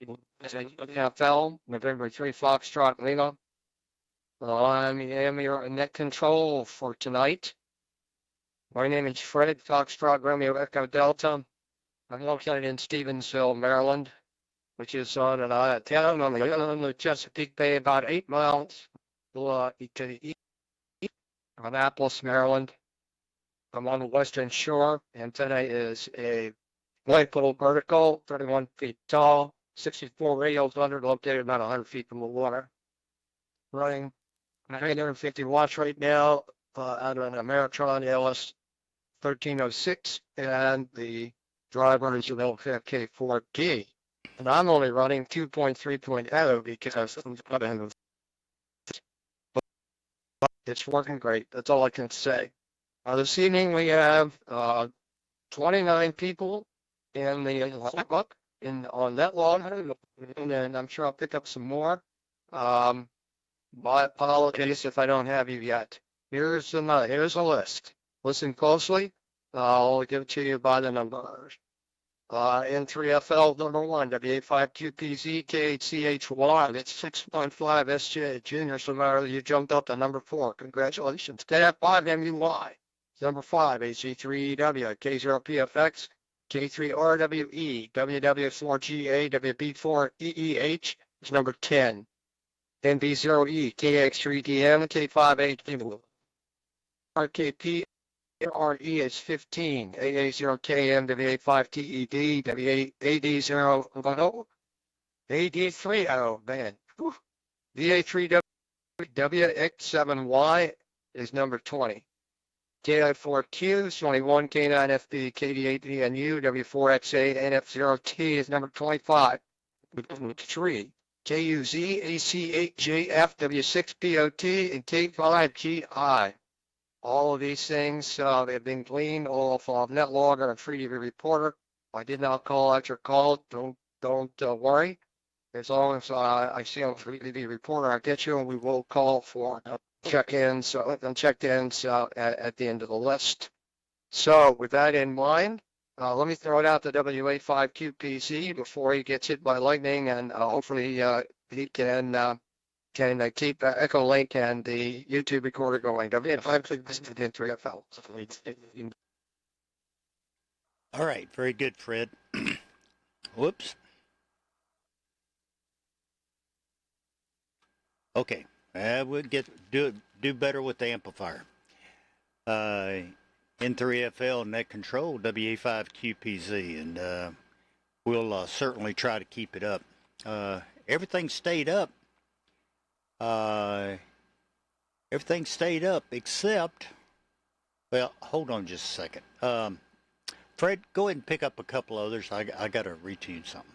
NFL, November 3 Foxtrot Lima. I'm your net control for tonight. My name is Fred, Foxtrot Romeo Echo Delta. I'm located in Stevensville, Maryland, which is on a town on the island of Chesapeake Bay, about 8 miles to the east of Annapolis, Maryland. I'm on the western shore, and today is a light little vertical, 31 feet tall, 64 radials under, located about 100 feet from the water. Running 950 watts right now out of an Ameritron LS 1306, and the driver is an LFK4D. And I'm only running 2.3.0 because it's working great. That's all I can say. This evening we have 29 people in the book on that long, and I'm sure I'll pick up some more. My apologies if I don't have you yet. Here's a list. Listen closely. I'll give it to you by the numbers. N3FL number 1, W85QPZ KHCH1. It's 6.5 SJ Junior, so you jumped up to number 4. Congratulations. KF5MUY. Number 5, AC3EW, K0PFX, K3RWE, WW4GA, WB4EEH is number 10. NB0E, KX3DM, K5HW. RKP RE is 15, AA0KM, WA5TED, WA8010, AD30, man. VA3WX7Y is number 20. KI4Q, 21, K9FB, KD8DNU, W4XA, NF0T is number 25. 3. KUZ, AC8JF, W6POT, and K5GI. All of these things have been gleaned off of NetLogger and FreeDV Reporter. I did not call out your call. Don't worry. As long as I see on FreeDV Reporter, I'll get you, and we will call for check-ins at the end of the list. So with that in mind, let me throw it out to WA5QPZ before he gets hit by lightning, and hopefully he can keep EchoLink and the YouTube recorder going. WA5QPZ. All right, very good, Fred. Whoops. Okay, we'll do better with the amplifier. N3FL net control, WA5QPZ, and we'll certainly try to keep it up. Everything stayed up. Everything stayed up except, well, hold on just a second. Fred, go ahead and pick up a couple others. I got to retune something.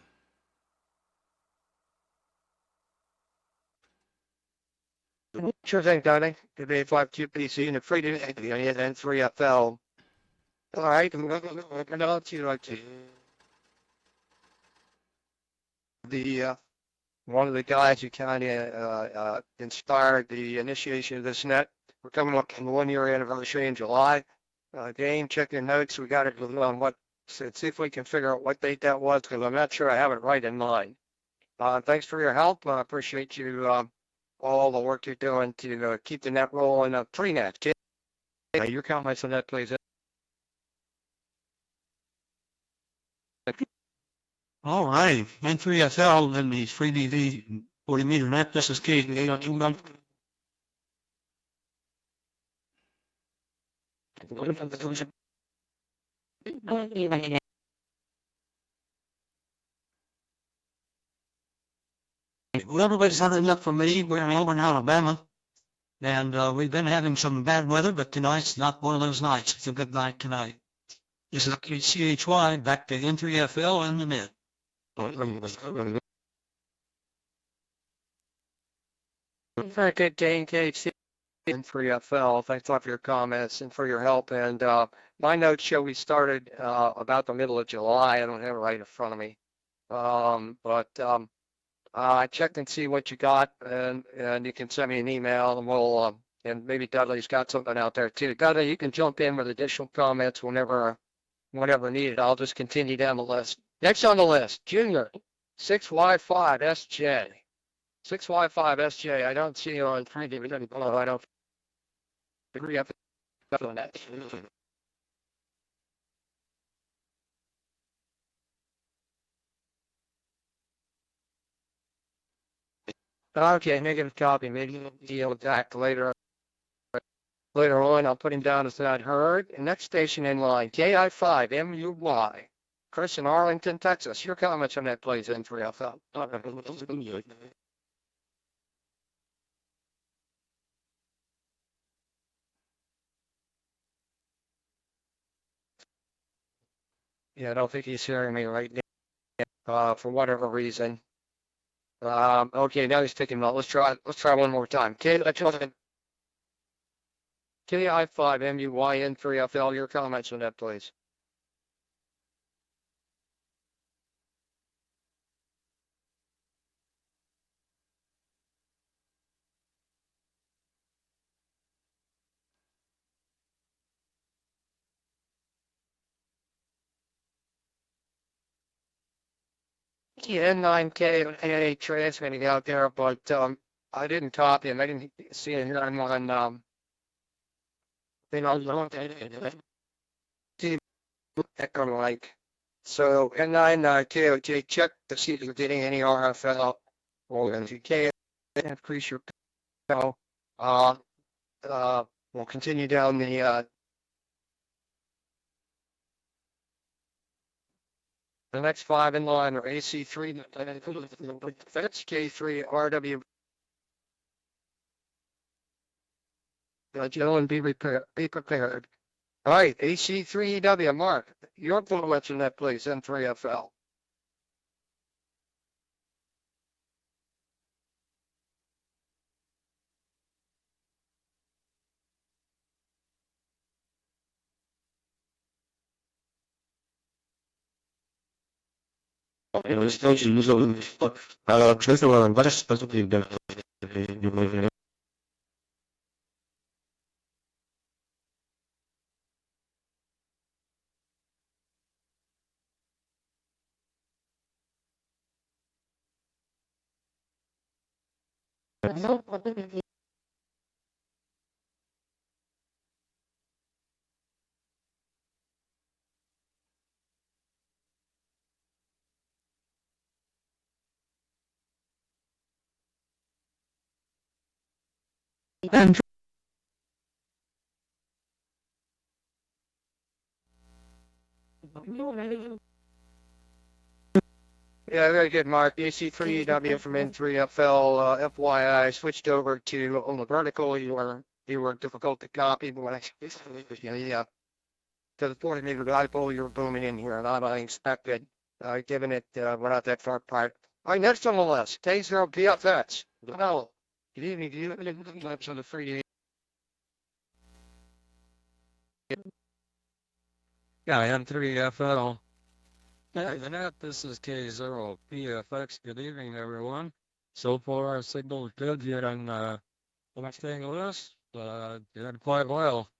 Sure thing, Tony. WA5QPC and the FreeDV N3FL. All right, I'm going to the one of the guys who kind of inspired the initiation of this net. We're coming up on the 1-year anniversary in July. Dane, check your notes. We got it on what. So see if we can figure out what date that was, because I'm not sure I have it right in mind. Thanks for your help. I appreciate you all the work you're doing to keep the net rolling. Pre-net. Your comments on that, please. All right, N3FL and the FreeDV 40-meter net. This is KD8 Well, everybody's had enough for me. We're in Auburn, Alabama, and we've been having some bad weather, but tonight's not one of those nights. It's a good night tonight. This is CHY, back to N3FL and the net. Very good, Dane, KHC, N3FL. Thanks a lot for your comments and for your help. And my notes show we started about the middle of July. I don't have it right in front of me. I checked and see what you got, and you can send me an email, and we'll and maybe Dudley's got something out there too. Dudley, you can jump in with additional comments whenever needed. I'll just continue down the list. Next on the list, Junior. 6Y5SJ. 6Y5SJ. I don't see you on 3D. I don't agree on that. Okay, negative copy. Maybe we'll deal with that later. Later on, I'll put him down as not heard. And next station in line, KI5MUY. Chris in Arlington, Texas. Your comments on that, please, N3FL. Yeah, I don't think he's hearing me right now, for whatever reason. Okay, now he's taking note. Let's try one more time. KI5MUYN3FL, your comments on that, please. N9K transmitting out there, but I didn't copy him. I didn't see it here on thing on EchoLink. So N9K, check to see if you're getting any RFL or if you can increase your call. We'll continue down the next 5 in line are AC3, that's K3, RW. Gentlemen, be prepared. All right, AC3EW, Mark, your influence in that, please, N3FL. Yeah, very good, Mark. AC3EW from N3FL, FYI, switched over to on the vertical. You were difficult to copy, but when I yeah, to the point of the dipole, you were booming in here, not unexpected, given it we're not that far apart. All right, next on the list, K0PFX. Hello. Good evening. Do you have any clips on the free? Yeah, N3FL. Hey, this is K0PFX. Good evening, everyone. So far, our signal is good yet on the staying list. Did quite well.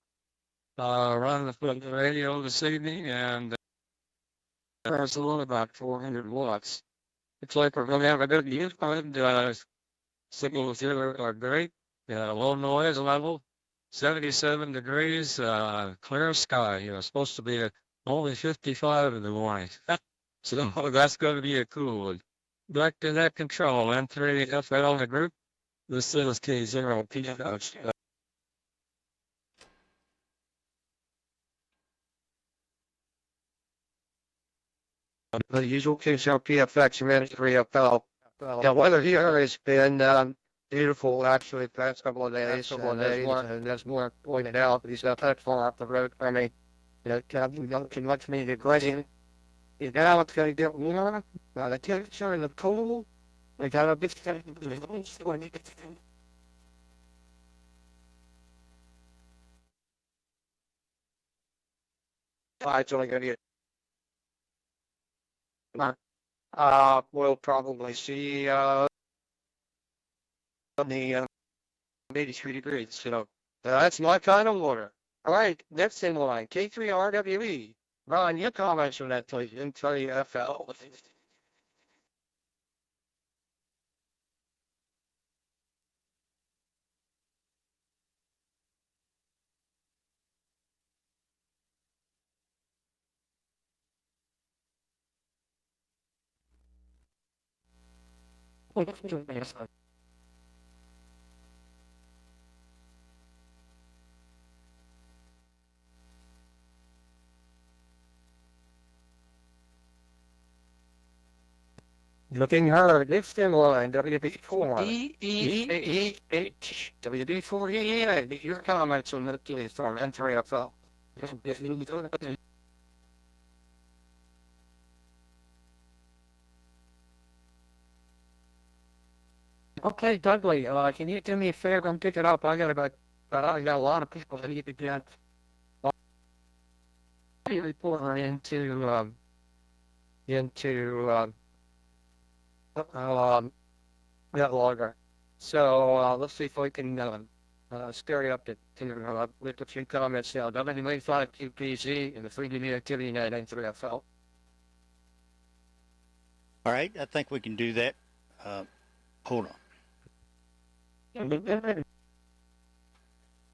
Running the radio this evening, and there's a little about 400 watts. It's like we're going to have a good use of signals here are great. Low noise level, 77 degrees, clear sky. Supposed to be only 55 in the morning. So that's going to be a cool one. Back to that control, N3FL the group. This is K0PFX. The usual K0PFX from N3FL. Yeah, weather here has been beautiful actually the past couple of days. And as more pointed out, he's not that far off the road from me. Not too much me to glazing. Now it's going to get warmer. The temperature in the cold. We got a bit. It's only going to get. We'll probably see the 83 degrees. So that's my kind of order. All right, next in line, K3RWE. Ron, your comments on that, please. N3FL. Looking hard, lift in line, WB4. E-E-H, WB4, your comments on the please from N3FL. Okay, Dudley, can you do me a favor and pick it up? I got a lot of people that need to get reporter into that logger. So let's see if we can stir it up to lift a few comments now. W95 QPZ and the 3D activity 993FL. All right, I think we can do that. Hold on.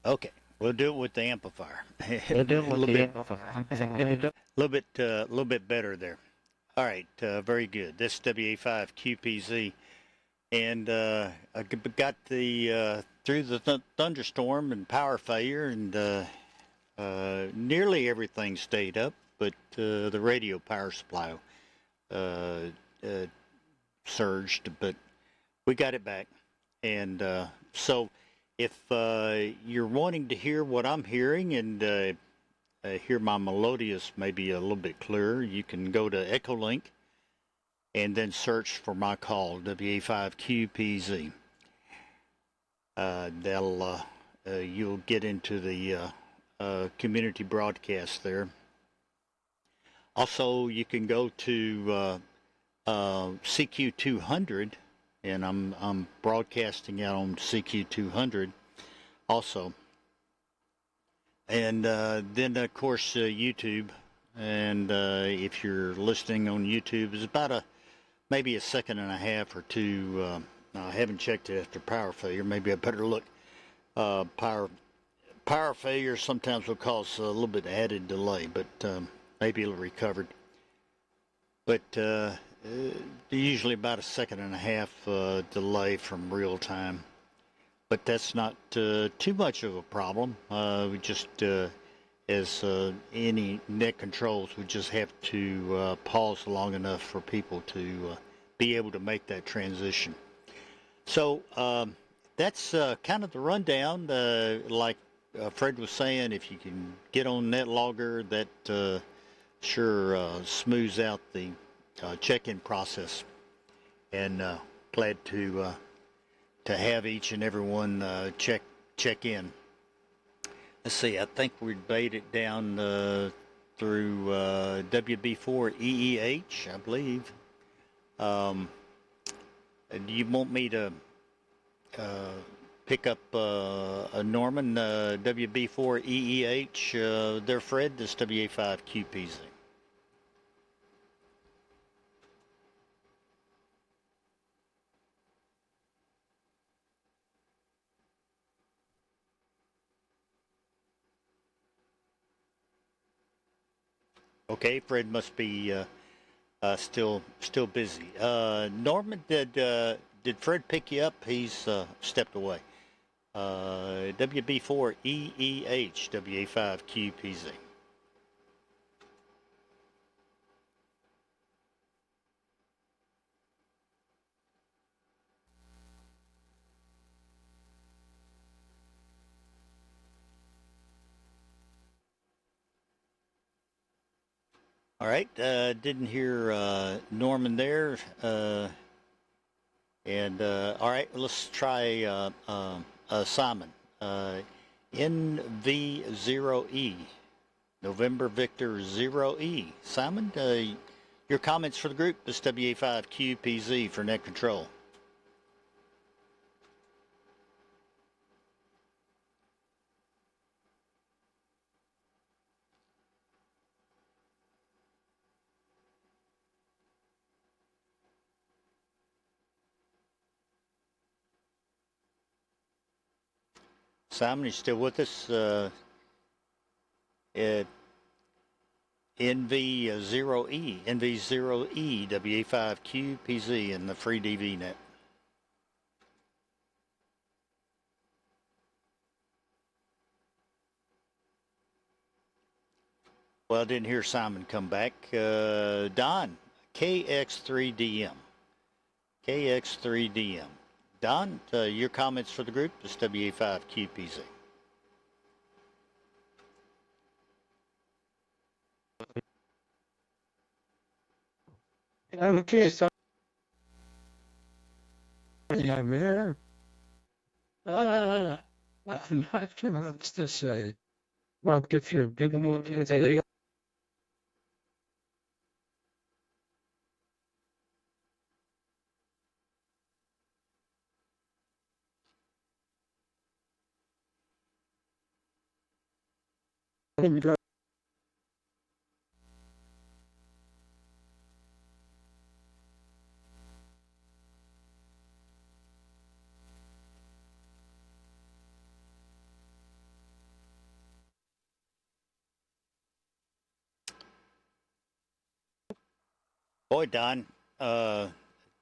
Okay, we'll do it with the amplifier. a little bit better there. All right, very good. This is WA5 QPZ, and I got the through the thunderstorm and power failure, and nearly everything stayed up, but the radio power supply surged, but we got it back. And so if you're wanting to hear what I'm hearing and hear my melodious maybe a little bit clearer, you can go to EchoLink and then search for my call, WA5QPZ. You'll get into the community broadcast there. Also, you can go to CQ200, and I'm broadcasting out on CQ200 also. And then, of course, YouTube. And if you're listening on YouTube, it's about maybe a second and a half or two. I haven't checked it after power failure. Maybe I better look. Power failure sometimes will cause a little bit added delay, but maybe it'll recover. But usually about a second and a half delay from real time. But that's not too much of a problem. We just, as any net controls, we just have to pause long enough for people to be able to make that transition. So that's kind of the rundown. Like Fred was saying, if you can get on NetLogger, that sure smooths out the check-in process. And glad to have each and every one check in. Let's see, I think we bait it down through WB4EEH, I believe. Do you want me to pick up a Norman WB4EEH there, Fred? This WA5QPZ. Okay, Fred must be still busy. Norman, did Fred pick you up? He's stepped away. WB4EEH, WA5QPZ. All right, didn't hear Norman there. And all right, let's try Simon. NV0E, November Victor 0E. Simon, your comments for the group, this WA5QPZ for net control. Simon, you still with us? NV0E, NV0E, WA5QPZ in the FreeDV net. Well, I didn't hear Simon come back. Don, KX3DM. KX3DM. Don, your comments for the group is WA5QPZ. Okay, so yeah, man. What's this say? Well, if you're big movie, they Boy, Don,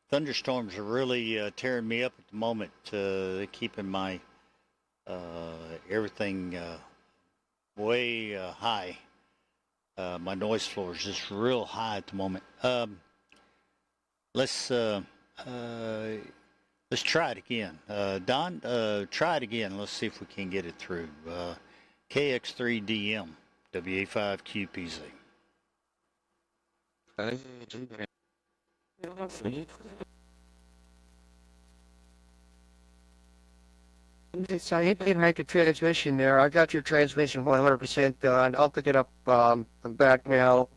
thunderstorms are really tearing me up at the moment, keeping my everything way high. My noise floor is just real high at the moment. Let's try it again. Don, try it again. Let's see if we can get it through. KX3DM, WA5QPZ. So you didn't make a transmission there. I got your transmission 100% done. I'll pick it up. I'm back now,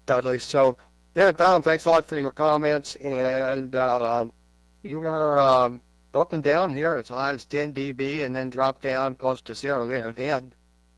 Dudley. So, yeah, Tom, thanks a lot for your comments. And you were up and down here as high as 10 dB and then drop down close to zero there at the end.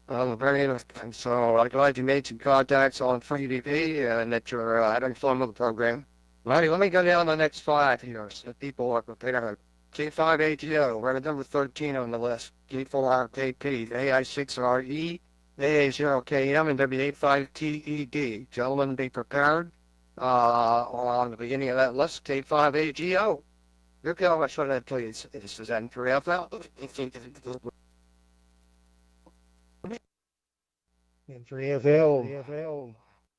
Very interesting. So I'm glad you made some contacts on FreeDV and that you're having fun with the program. Righty, let me go down the next 5 here so people are prepared. G5AGO, we're at number 13 on the list. G4RKP, AI6RE, AA0KM, and W85TED. Gentlemen, be prepared. On the beginning of that list, G5AGO. Look how much for that, please. This is N3FL. N3FL.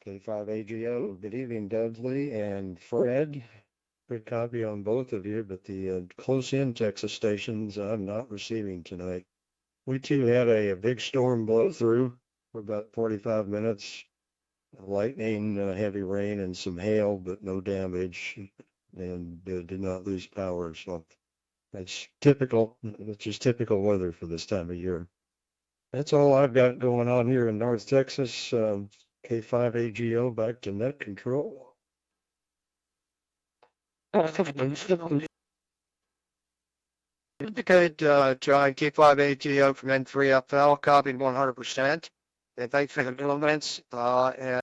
K5AGO. Good evening, Dudley and Fred. Good copy on both of you, but the close-in Texas stations I'm not receiving tonight. We too had a big storm blow through for about 45 minutes. Lightning, heavy rain, and some hail, but no damage, and did not lose power. So that's typical. It's just typical weather for this time of year. That's all I've got going on here in North Texas. K5AGO back to net control. Indicate John K5AGO from N3FL, copied 100%. And thanks for the comments. And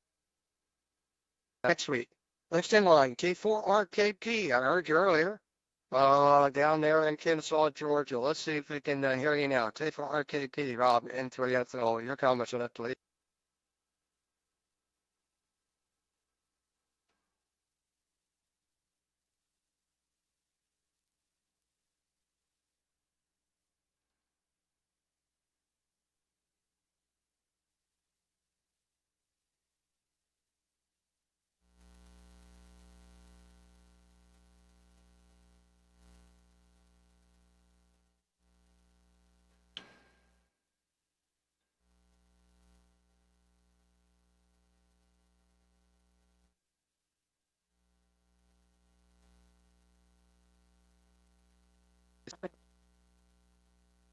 next week, next in line, K4RKP. I heard you earlier. Down there in Kennesaw, Georgia. Let's see if we can hear you now. K4RKP, Rob, N3FL. Your comments on that, please.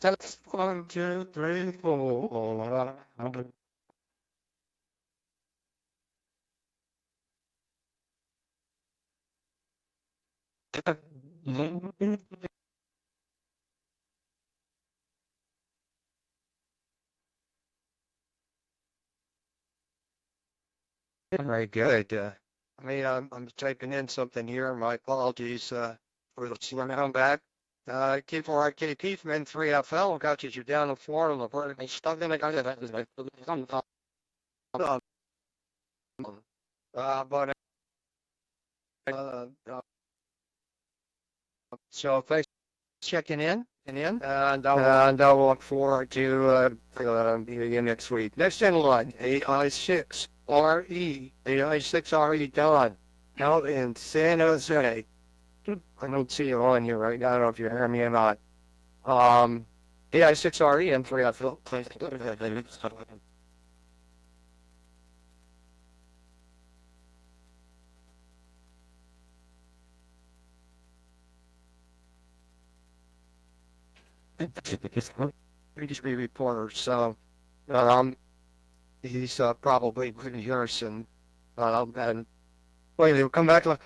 That's 1, 2, 3, 4. Very good. I'm typing in something here. My apologies for the slowdown back. K4RKP from N3FL got you down the floor and the vertical stuck in it. But so thanks for checking in. And I'll look forward to being you next week. Next in line, AI6RE, AI6RE Don, out in San Jose. I don't see you on here right now. I don't know if you're hearing me or not. AI6RE and 3 FreeDV Reporter. So, he's probably pretty yours and wait, he'll come back like,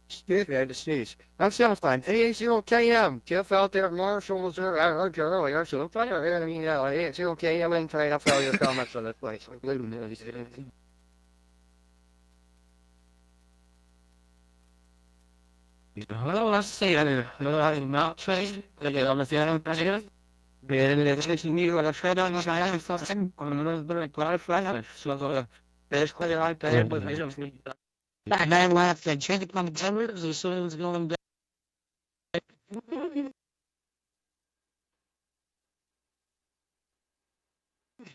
excuse me, I had to sneeze. That sounds fine. A0KM, Jeff out there, Marshall was there. I heard you earlier, so I'm trying to hear me now. A0KM and try to fill your comments on this place. Well, let's see. I'm not trade. On the piano, president. There's new and a trade on the guy. I'm fucking on another clarifier. So, there's quite a lot there, but I don't think that man laughed and checked on the cameras as soon as going down.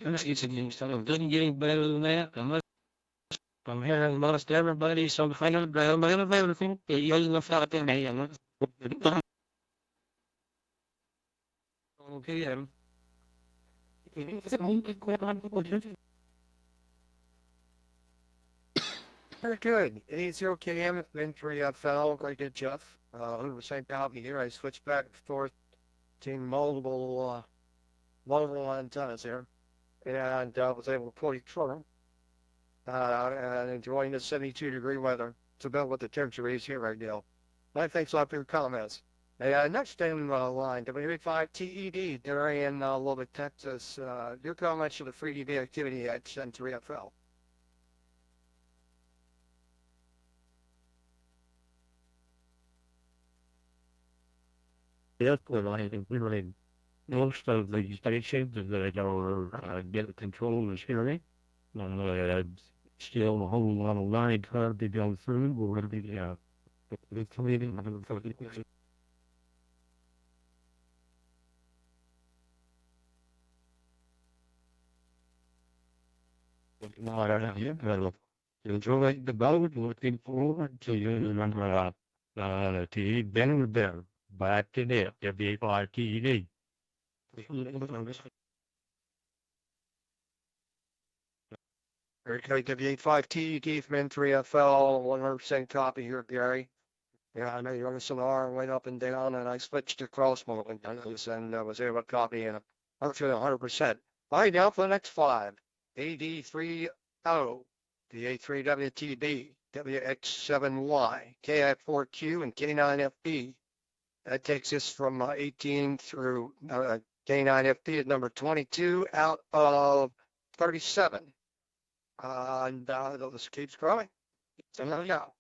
It's getting better than that. Unless I'm hearing most everybody, some kind of everything. You're going to feel it in me. Okay, very good. A0KM, then 3FL, very good, Jeff. Who was same out here. I switched back and forth between multiple antennas here. And was able to pull each one. And enjoying the 72-degree weather. It's about what the temperature is here right now. Thanks a lot for your comments. Next in line, W5TED, they're in Lubbock, Texas. Your comments on the FreeDV activity at N3FL. Yes, well, I think really most of the stations that are get control of the hearing. Still a whole lot of line trying to go through. We're going to be the community. Enjoy the boat, looking forward to you remember the Ben Bear back to there, W5TED. Very good, W85TED from N3FL, 100% copy here, Gary. Yeah, I know you're on the sonar, went up and down, and I switched to cross mode and was able to copy in. I'm feeling 100%. All right, now for the next 5. AD30, the A3WTB, WX7Y, KI4Q, and K9FB. That takes us from 18 through K9FB at number 22 out of 37. And this keeps growing. So there we go.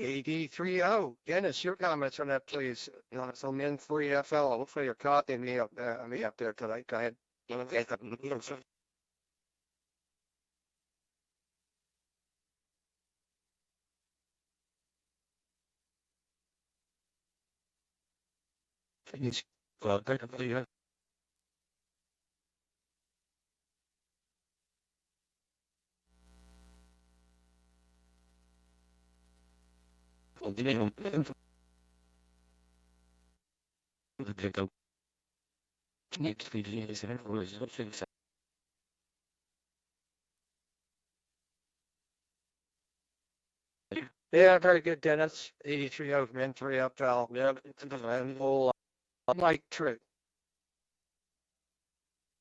AD30, Dennis, your comments on that, please. So N3FL, hopefully you're copying me up there tonight. Go ahead. Well, yeah, very good, Dennis. 83 over N3FL. Yeah, and we'll like true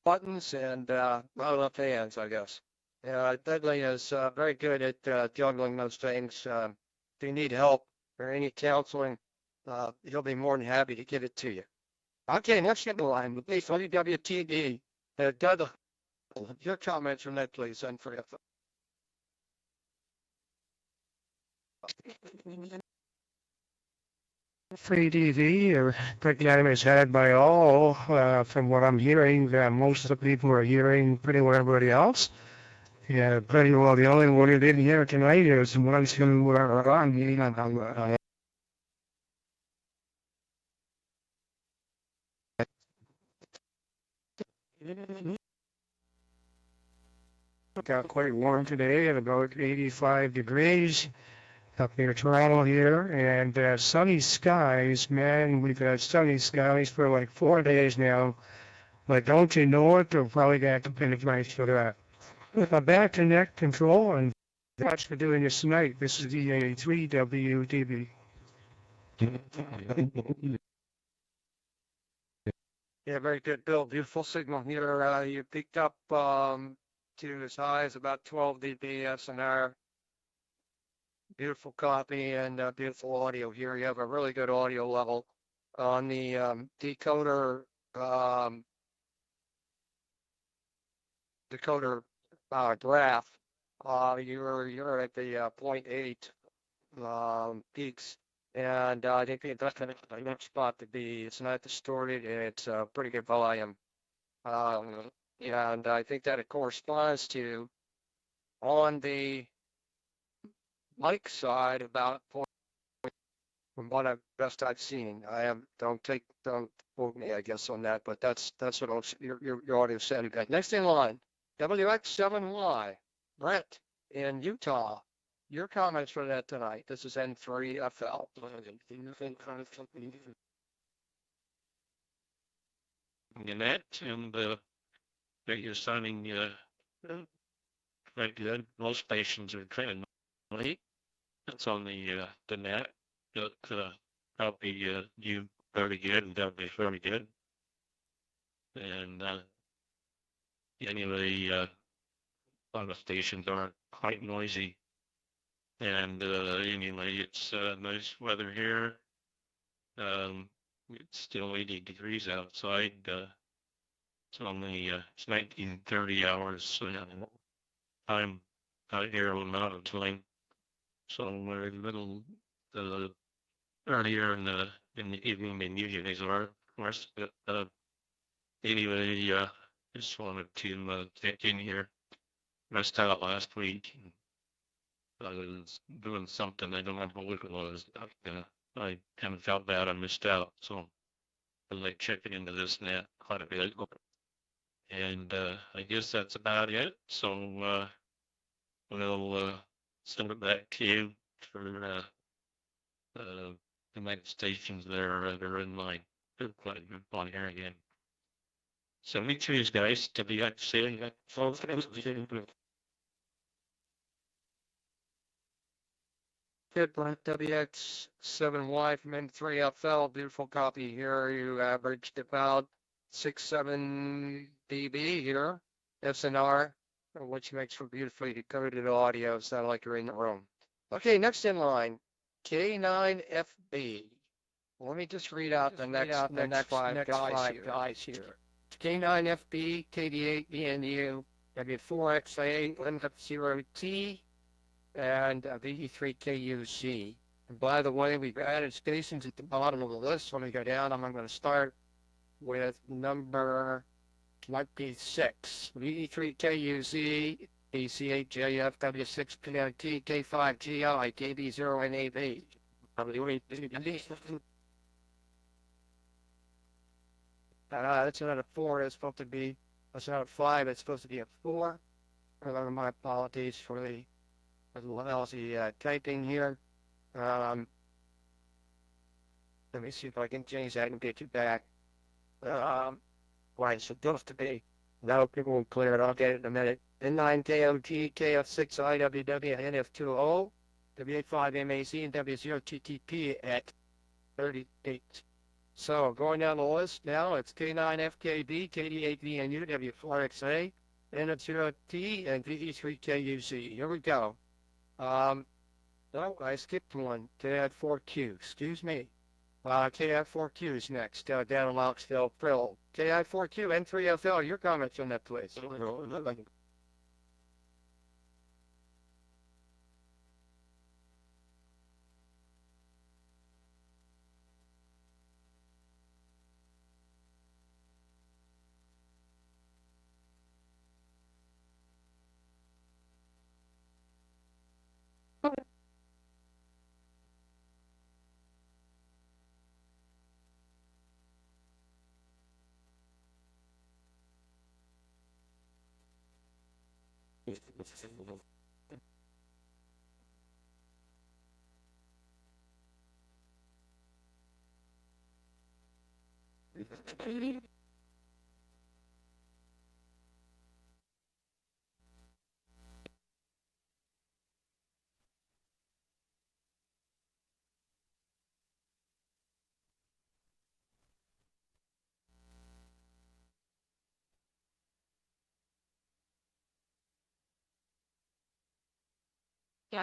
buttons and roll up hands, I guess. Dudley is very good at juggling those things. If you need help or any counseling, he'll be more than happy to give it to you. Okay, next in the line would be WTD. Dudley, your comments from that, please, and for FreeDV or quick game is had by all, from what I'm hearing, most of the people are hearing pretty well everybody else. Yeah, pretty well the only one who didn't hear tonight is the ones who are on me. Got quite warm today at about 85 degrees up near Toronto here, and sunny skies. Man, we've had sunny skies for like 4 days now. But don't you know it? They're probably going to have to pay the price for that. Back to net control, and thanks for doing this tonight. This is the 3WTV. Yeah, very good, Bill. Beautiful signal here. You picked up to as high as about 12 dB SNR. Beautiful copy and beautiful audio here. You have a really good audio level on the decoder. Decoder graph. You're at the 0.8 peaks, and I think that's a good spot to be. It's not distorted, and it's a pretty good volume. And I think that it corresponds to on the mic side about from what I've best I've seen. Don't quote me, I guess, on that, but that's what your audio said. Okay. Next in line, WX7Y, Brett in Utah. Your comments for that tonight. This is N3FL. Net and that you're sounding quite good. Most stations are training late. That's on the net. But probably you very good and definitely very good. And anyway, a lot of stations aren't quite noisy. And anyway, it's nice weather here. It's still 80 degrees outside. It's only it's 19:30 hours time out here on Mountain Time. So we're a little earlier in the evening than usually are. Anyway, just wanted to take in here. Missed out last week. I was doing something. I don't know what it was. I kind of felt bad. I missed out. So I like checking into this net quite a bit. And I guess that's about it. So we'll send it back to you for the United Stations there that are in line. On here again. So me too, guys. To be saying that. Good, Brent, WX7Y from N3FL. Beautiful copy here. You averaged about 6-7 dB here. SNR, which makes for beautifully decoded audio. Sound like you're in the room. Okay, next in line, K9FB. Let me just read out the next five guys here. K9FB, KD8BNU, W4XA, LMF0T, and VE3KUC. And by the way, we've added stations at the bottom of the list. When we go down, I'm going to start with number might be 6. VE3KUC, BC8JF, W6PNT, K5GI, KB0NAV. Probably that's not a 4, it's supposed to be, that's not a 5, it's supposed to be a 4. My apologies for the lousy typing here. Let me see if I can change that and get you back. Why it's supposed to be. Now people will clear it. I'll get it in a minute. N9KOT, KF6IWW, NF20, W85MAC, and W0TTP at 38. So going down the list now, it's K9FKB, KD8VNU, W4XA, NF0T, and VE3KUC. Here we go. No, I skipped one. KI4Q. Excuse me. KI4Q is next. Down in Knoxville, Frill. KI4Q, N3FL. Your comments on that, please. Yeah,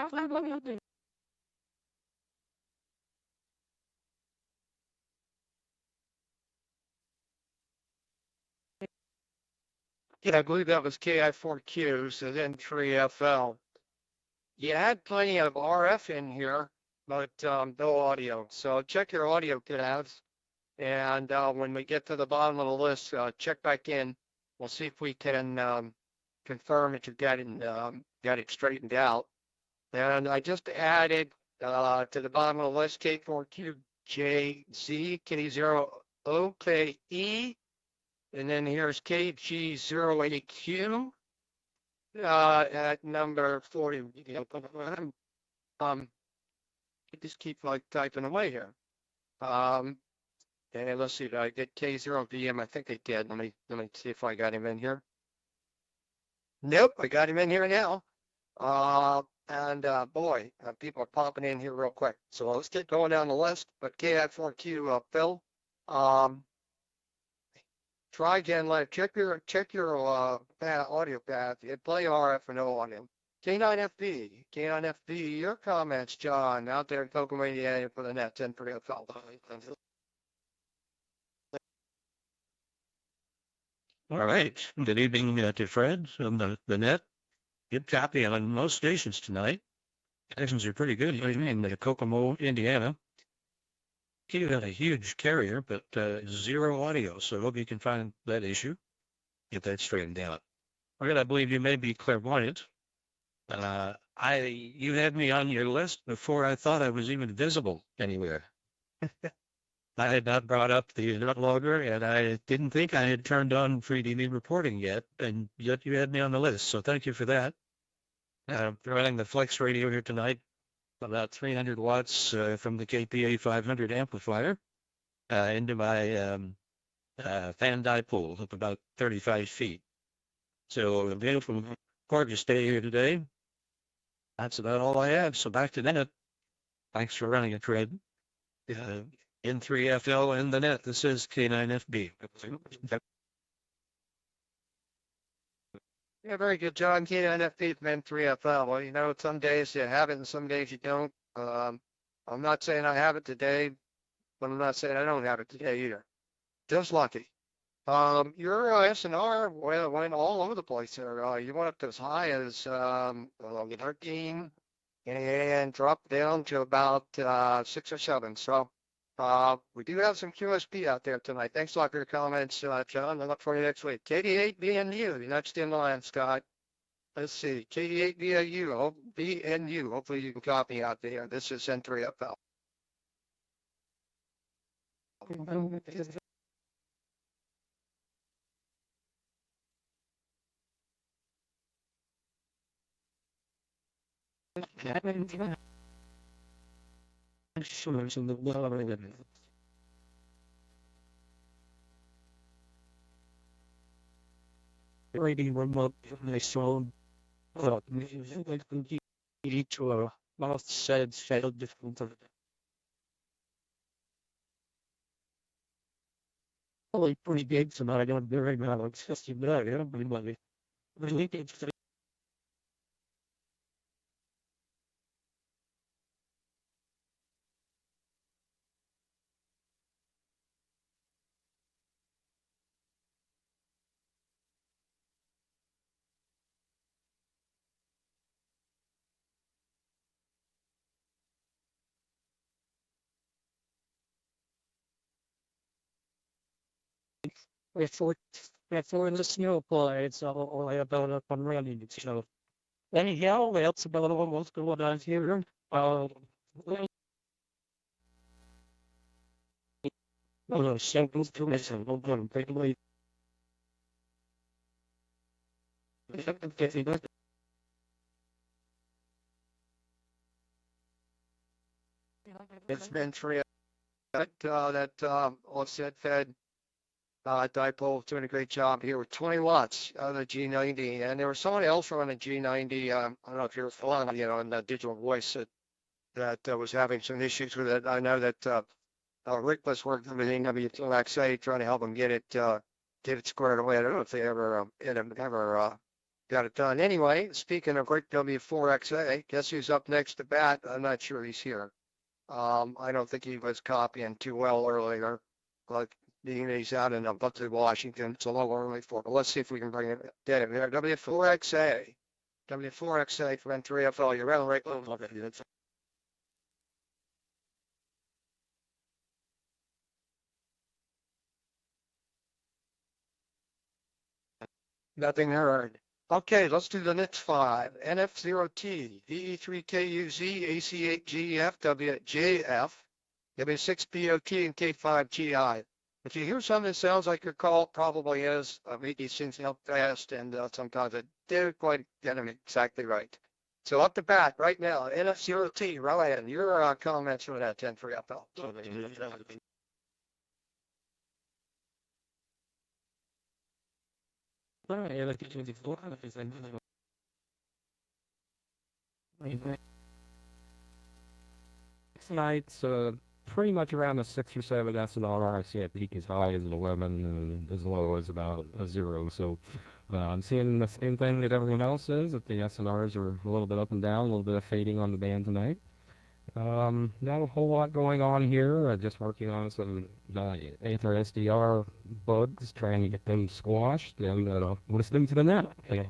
I believe that was KI4Q, so then 3FL. You had plenty of RF in here, but no audio. So check your audio tabs, and when we get to the bottom of the list, check back in. We'll see if we can confirm that you got it straightened out. And I just added to the bottom of the list K4QJZ, K0OKE, and then here's KG08Q at number 40. Just keep like typing away here. And let's see, did I get K0VM? I think I did. Let me see if I got him in here. Nope, I got him in here now. And boy, people are popping in here real quick. So let's get going down the list. But KI4Q, Phil, try again. Check your audio path. You play RF and O on him. K9FB, your comments, John, out there in Pokemania for the net 10 for the FL. All right. Good evening to Fred from the net. Good copy on most stations tonight. Connections are pretty good. In Kokomo, Indiana. You got a huge carrier, but zero audio. So I hope you can find that issue. Get that straightened out. All right, I believe you may be clairvoyant. You had me on your list before I thought I was even visible anywhere. I had not brought up the logger, and I didn't think I had turned on FreeDV reporting yet, and yet you had me on the list, so thank you for that. I'm running the Flex radio here tonight, about 300 watts from the KPA 500 amplifier into my fan dipole of about 35 feet. So a beautiful, gorgeous day here today. That's about all I have, so back to net. Thanks for running it, Fred. N3FL and the net. This is K9FB. Yeah, very good, John. K9FB from N3FL. Well, you know, some days you have it and some days you don't. I'm not saying I have it today, but I'm not saying I don't have it today either. Just lucky. Your SNR went all over the place there. You went up as high as 13 and dropped down to about 6 or 7. So we do have some QSP out there tonight. Thanks a lot for your comments, John. I look forward to next week. KD8BNU, next in line, Scott. Let's see. KD8BNU, hopefully you can copy out there. This is N3FL. Reading remote nice phone. Well, need to a mouth said failed different. Probably pretty big tonight. I don't very well. It's just you know, I don't believe it. Really big. Before the snow it's all about up on running. So anyhow, that's about all what's going on here. No, simple to listen. Hold on, take a wait. It's been three that offset fed dipole doing a great job here with 20 watts on the G90. And there was someone else on the G90. I don't know if you're following, on the digital voice that was having some issues with it. I know that Rick was working with EW2XA trying to help him get it squared away. I don't know if they ever got it done. Anyway, speaking of Rick W4XA, guess who's up next to bat? I'm not sure he's here. I don't think he was copying too well earlier. Like he's out in Dudley, Washington. It's a little early for, but let's see if we can bring it dead in there. W4XA from 3FL. You're right, Rick. Nothing heard. Okay, let's do the next five. NF0T, VE3KUZ, AC8GF, WJF, W6BOT, and K5GI. If you hear something that sounds like your call, it probably is. These things help fast, and sometimes it didn't quite get them exactly right. So up the bat right now, NF0T, Ryan, your comments for that 10-3FL. Tonight's pretty much around the 6 or 7 SNR. I see a peak as high as an 11 and as low as about a 0. So I'm seeing the same thing that everyone else is, that the SNRs are a little bit up and down, a little bit of fading on the band tonight. Not a whole lot going on here. Just working on some Aether SDR bugs, trying to get them squashed, and listening to the net. Okay.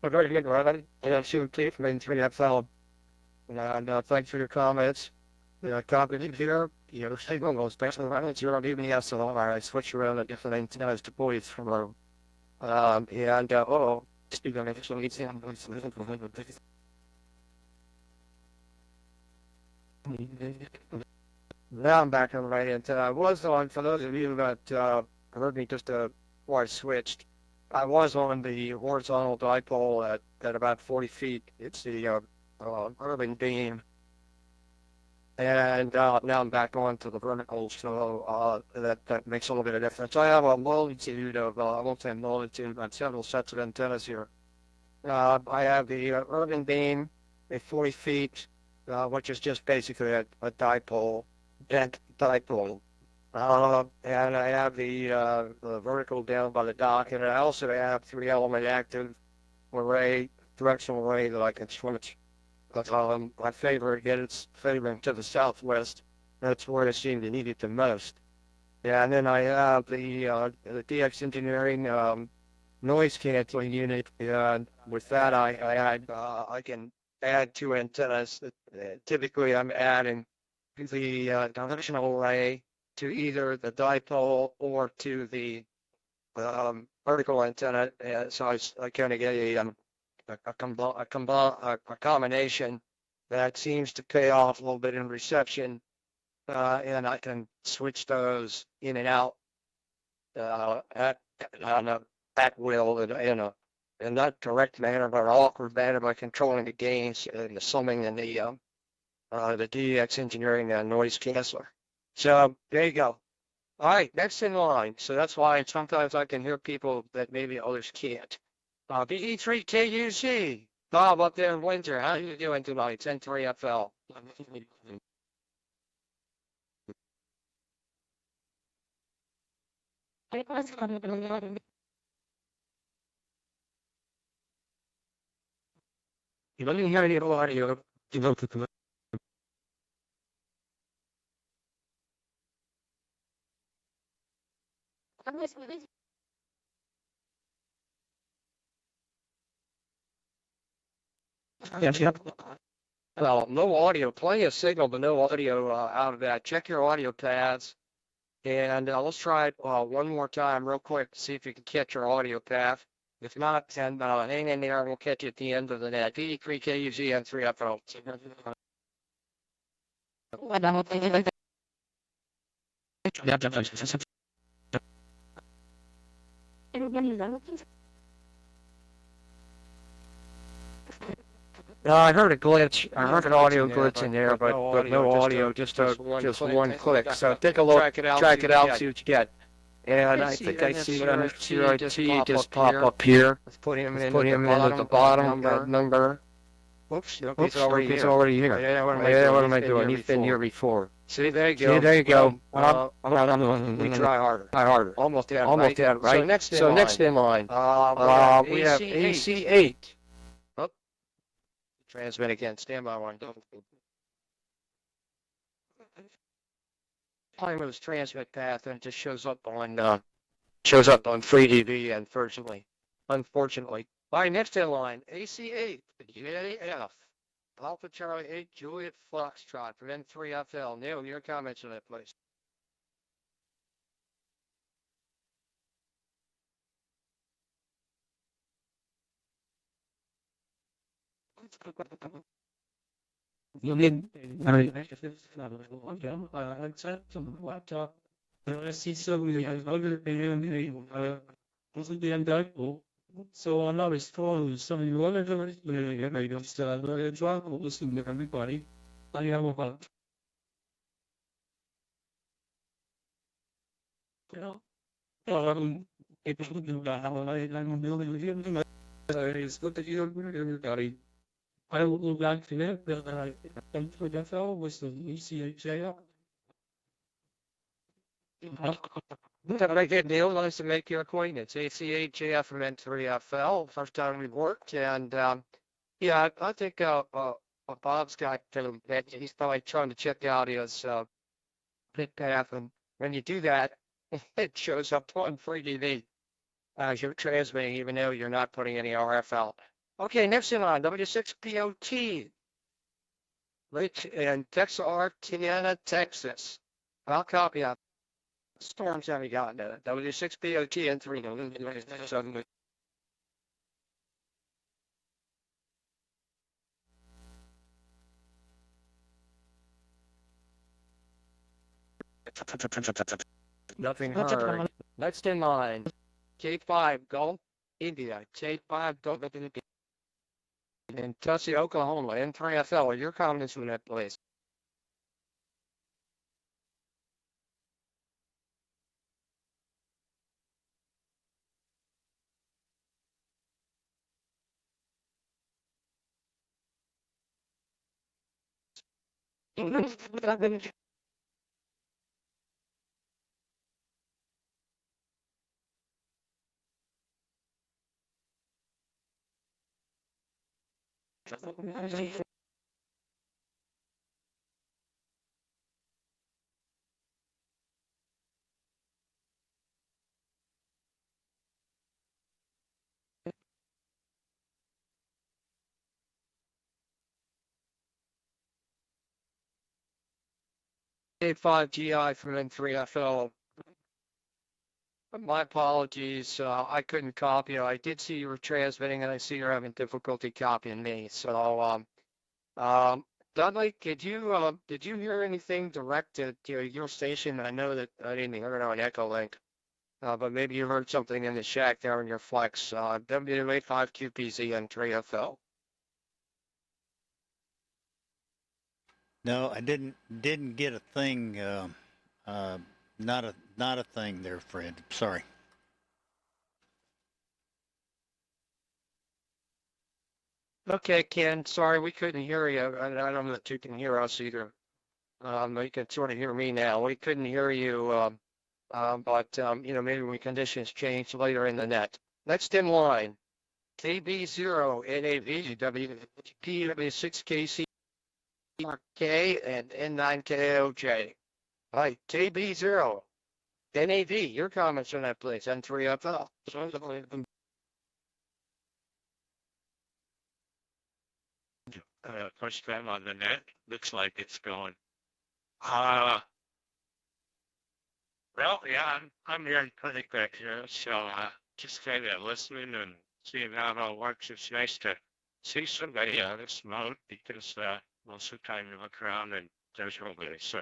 Well, very good, Ryan. NF0T from 3FL. And thanks for your comments. Copy here, signal goes back to the right. You don't even have to I switch around the different antennas to boys from our speaking of actually, now I'm back on the right antenna. I was on, for those of you that heard me just before I switched, I was on the horizontal dipole at about 40 feet. It's the urban beam. And now I'm back on to the vertical, so that makes a little bit of difference. I have a multitude of, I won't say multitude, but several sets of antennas here. I have the urban beam at 40 feet, which is just basically a dipole, bent dipole. And I have the vertical down by the dock, and I also have 3-element active array, directional array that I can switch. But my favorite is favoring to the southwest. That's where I seem to need it the most. Yeah, and then I have the DX Engineering noise canceling unit. And with that, I can add 2 antennas. Typically, I'm adding the directional array to either the dipole or to the vertical antenna. So I kind of get a combination that seems to pay off a little bit in reception, and I can switch those in and out at will in a not correct manner, but awkward manner by controlling the gains and the summing and the DX Engineering noise canceller. So there you go. All right, next in line. So that's why sometimes I can hear people that maybe others can't. BE3KUC. Bob up there in Windsor. How you doing tonight? It's N3FL. You don't even hear any audio. Well, no audio, plenty of signal, but no audio out of that. Check your audio paths, and let's try it one more time real quick to see if you can catch your audio path. If not, then hang in there and we'll catch you at the end of the net. BE3KUZ and 3FL. I heard a glitch. I heard an audio glitch in there, but no audio, just one click. So take a look, track it out, see what you get. And I think I see an FCRT just pop up here. Let's put him in at the bottom, that number. Whoops, it's already here. Yeah, what am I doing? He's been here before. See, there you go. See, there you go. We try harder. Almost there, right? So next in line, we have AC8. Oh, transmit again. Stand by one. Time with his transmit path, and it just shows up on FreeDV, unfortunately. All right, next in line, AC8, JF, Alpha Charlie 8, Juliet Foxtrot, for N3FL. Neil, your comments on that, please. You did. I said some laptop. I see some so I'm not exposed. Some of you other I just try to listen to everybody. I have a you know. It's good to have I'm building it's good that you everybody. I will go back to that, but I come to the fellow with the ECHA. I get Neil, nice to make your acquaintance. ACHF from N3FL, first time we worked, and yeah, I think Bob's got he's probably trying to check out his pick path, and when you do that, it shows up on FreeDV as you're transmitting, even though you're not putting any RF out. Okay, next in line, W6POT. Lake in Texarkana, Texas. I'll copy that. Storms have you gotten to it? W6POT and 3. Nothing heard. Next in line, K5 Gulf, India. K5 Gulf, in Tulsa, Oklahoma. N3FL. Your comments on that, please. K5GI from N3FL. My apologies. I couldn't copy you. I did see you were transmitting, and I see you're having difficulty copying me. So, Dudley, did you hear anything direct to your station? I know that I didn't hear it on EchoLink, but maybe you heard something in the shack there in your flex. W85QPZ and 3FL. No, I didn't get a thing. Not a thing there, Fred. Sorry. Okay, Ken. Sorry, we couldn't hear you. I don't know that you can hear us either. You can sort of hear me now. We couldn't hear you, but maybe when conditions change later in the net. Next in line, KB0 NAV WPW6KC K and N9KOJ. All right, KB0 NAV. Your comments on that, please. N3FL. First time on the net. Looks like it's going. Well, yeah, I'm here in clinic back here, so just kind of listening and seeing how it all works. It's nice to see somebody on this mode because most of the time you look around and there's nobody. So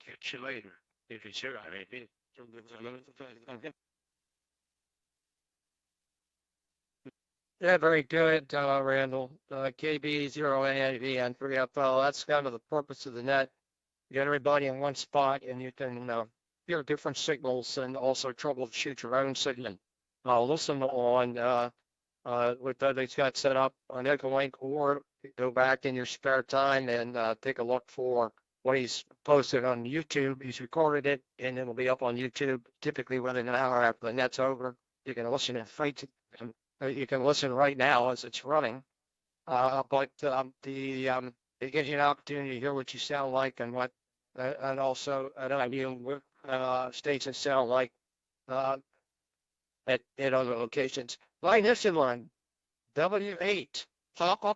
catch you later if it's here. I mean, Yeah, very good, Randall. KB0AAV and 3FL. That's kind of the purpose of the net. Get everybody in one spot, and you can hear different signals and also troubleshoot your own signal. Listen on what Dudley's got set up on EchoLink, or go back in your spare time and take a look for what he's posted on YouTube. He's recorded it, and it'll be up on YouTube typically within an hour after the net's over. You can listen you can listen right now as it's running. But it gives you an opportunity to hear what you sound like and what, and also an idea what stations sound like at other locations. Line this in line, W8, Papa,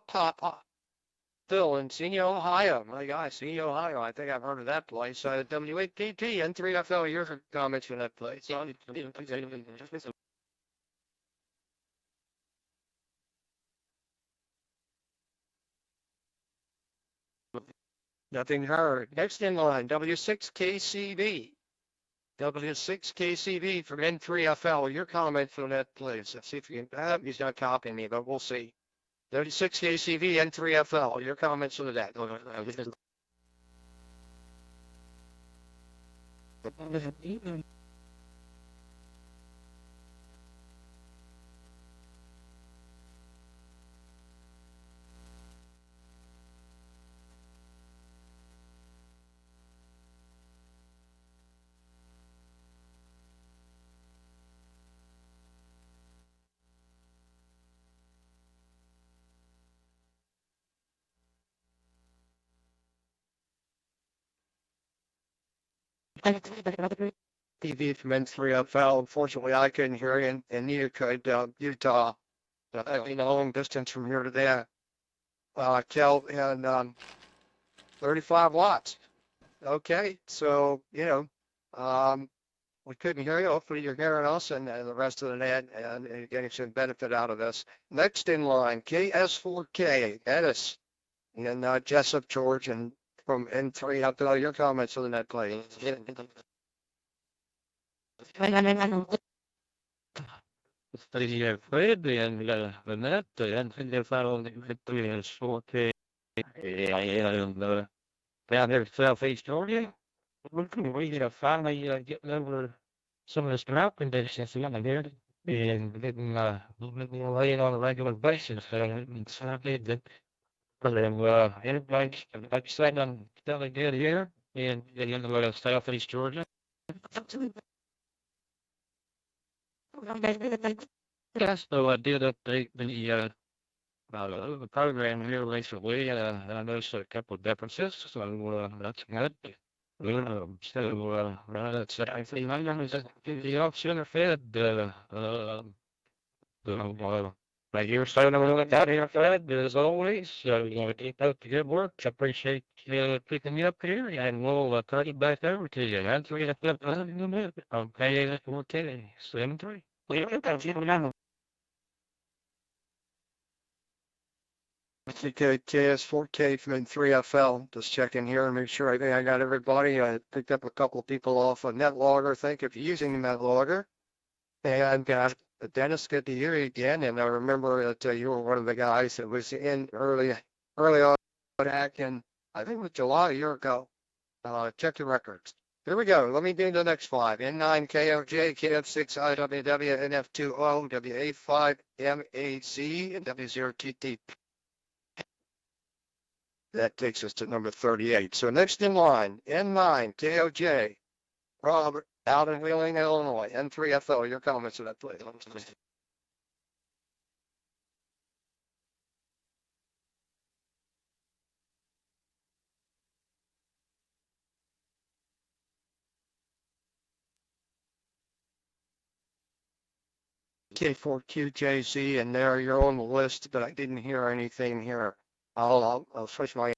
Phil in Senior, Ohio. My God, Senior, Ohio. I think I've heard of that place. W8PT and 3FL. Your comments for that place. Nothing heard. Next in line, W6KCB. W6KCB from N3FL. Your comment for that, please. Let's see if you can. He's not copying me, but we'll see. W6KCB N3FL. Your comments for that. TV from N3FL. Unfortunately, I couldn't hear you, and neither could Utah. Long distance from here to there. Kel, and 35 watts. Okay, so, we couldn't hear you. Hopefully you're hearing us and the rest of the net and getting some benefit out of this. Next in line, KS4K, Ennis, and Jessup, George, and from N3. I'll tell your comments on the net, please. Fred and the net, and they found it is 4K. And down here in Southeast Georgia, we finally getting over some of the drought conditions down here and getting laying on a regular basis. It's not good that for them, everybody, like you said, I'm telling good here in Southeast Georgia. Yes, so I did update the program here recently, and I noticed a couple of differences, so that's good. That's actually my name is the option fed like you're starting to look out here, Fred, as always. So keep up the good work. I appreciate you picking me up here, and we'll turn it back over to you. That's what I thought in a minute. Okay, 4K73. KS4K from N3FL. Just checking here and make sure I think I got everybody. I picked up a couple of people off a NetLogger. Thank you for using the NetLogger. And Dennis, good to hear you again. And I remember that you were one of the guys that was in early on back in, I think it was July a year ago. Check the records. Here we go. Let me do the next five. N9KOJ, KF6IWW, NF2O, W85MAC, and W0TT. That takes us to number 38. So next in line, N9KOJ, Robert, out in Wheeling, Illinois, N3FL. Your comments on that, please. K4QJC, and there you're on the list, but I didn't hear anything here. I'll switch my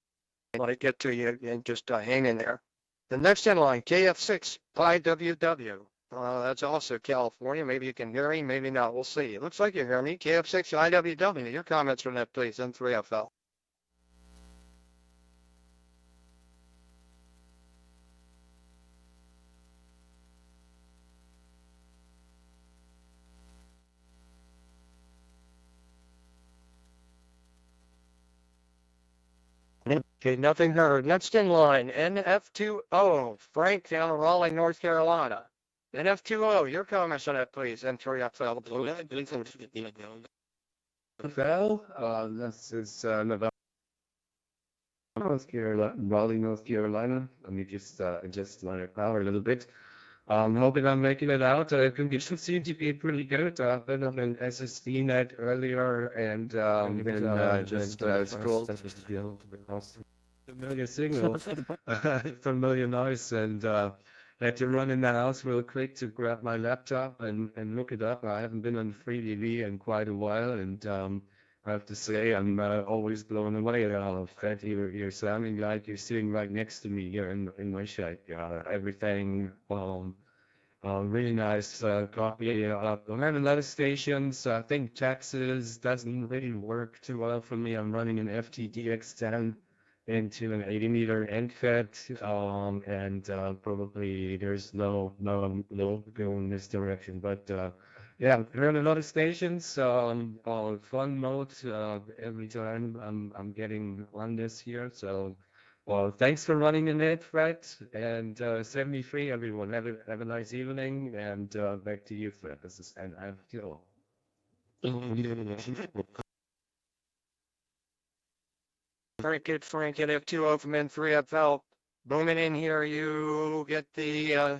when I get to you and just hang in there. The next in line, KF6 IWW. That's also California. Maybe you can hear me, maybe not. We'll see. It looks like you hear me. KF6 IWW. Your comments on that, please. N3FL. Okay, nothing heard. Next in line, NF20, Frank down in Raleigh, North Carolina. NF20, your comments on that, please. N3FL. This is Nevada, North Carolina, Raleigh, North Carolina. Let me just adjust my power a little bit. Hoping I'm making it out. Conditions seem to be pretty good. I've been on an SSD net earlier and been just scrolled. Familiar signal, familiar noise, and had to run in the house real quick to grab my laptop and look it up. I haven't been on FreeDV in quite a while, and I have to say I'm always blown away at all of that. You're sounding like you're sitting right next to me here in my shed. Everything, really nice copy. I'm at a lot of stations. I think Texas doesn't really work too well for me. I'm running an FTDX10 into an 80-meter end fed, and probably there's no go in this direction. But yeah, we're on a lot of stations. Fun mode every time I'm getting on this here. So, well, thanks for running in it, Fred, and 73, everyone. Have a nice evening, and back to you, Fred. This is NF2. Very good, Frank. NF20 from N3FL. Booming in here, you get the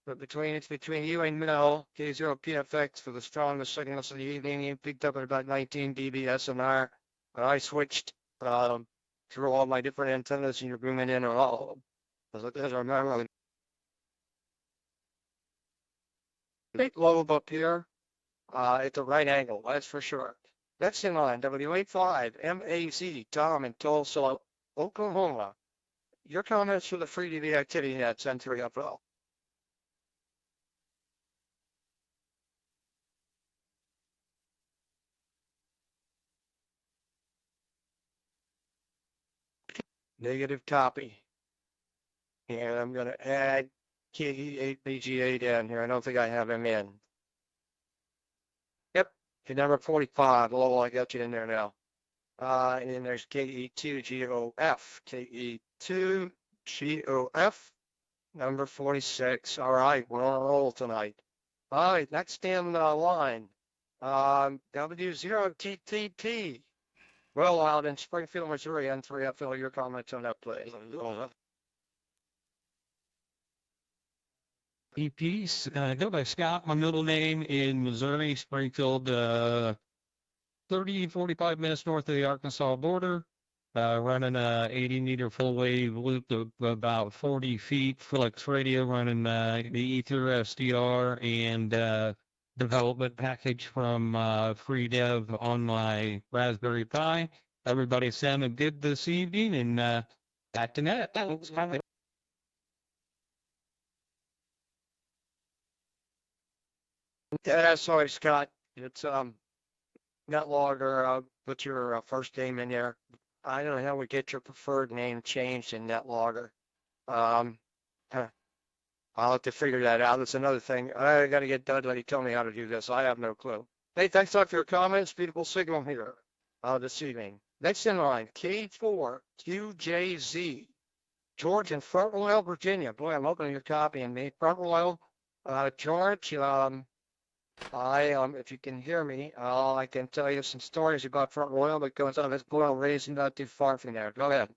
it's between you and Mel, K0PFX for the strongest signals of the evening. You picked up at about 19 dB SNR. I switched through all my different antennas, and you're booming in on all of them. As I remember, big lobe up here at the right angle, that's for sure. Next in line, W85 MAC, Tom in Tulsa, Oklahoma. Your comments for the FreeDV activity nets N3FL. Negative copy. And I'm going to add KE8BGA down here. I don't think I have him in. Yep, to number 45. Oh, I got you in there now. And then there's KE2GOF. KE2GOF, number 46. All right, we're on a roll tonight. All right, next in line, W0TTT. Well, out in Springfield, Missouri, N3FL, your comments on that, please. EPs, go by Scott, my middle name in Missouri, Springfield, 45 minutes north of the Arkansas border. Running a 80-meter full wave loop of about 40 feet, Felix radio, running the Ether SDR and development package from FreeDev on my Raspberry Pi. Everybody sounded good this evening, and back to net. Yeah, sorry, Scott. It's net logger. I'll put your first name in there. I don't know how we get your preferred name changed in net logger. I'll have to figure that out. That's another thing. I got to get Dudley to tell me how to do this. I have no clue. Hey, thanks a lot for your comments. Beautiful signal here this evening. Next in line, K4QJZ. George in Front Royal, Virginia. Boy, I'm opening your copy and me. Front Royal, George, if you can hear me, I can tell you some stories about Front Royal that goes on this boil raising not too far from there. Go ahead.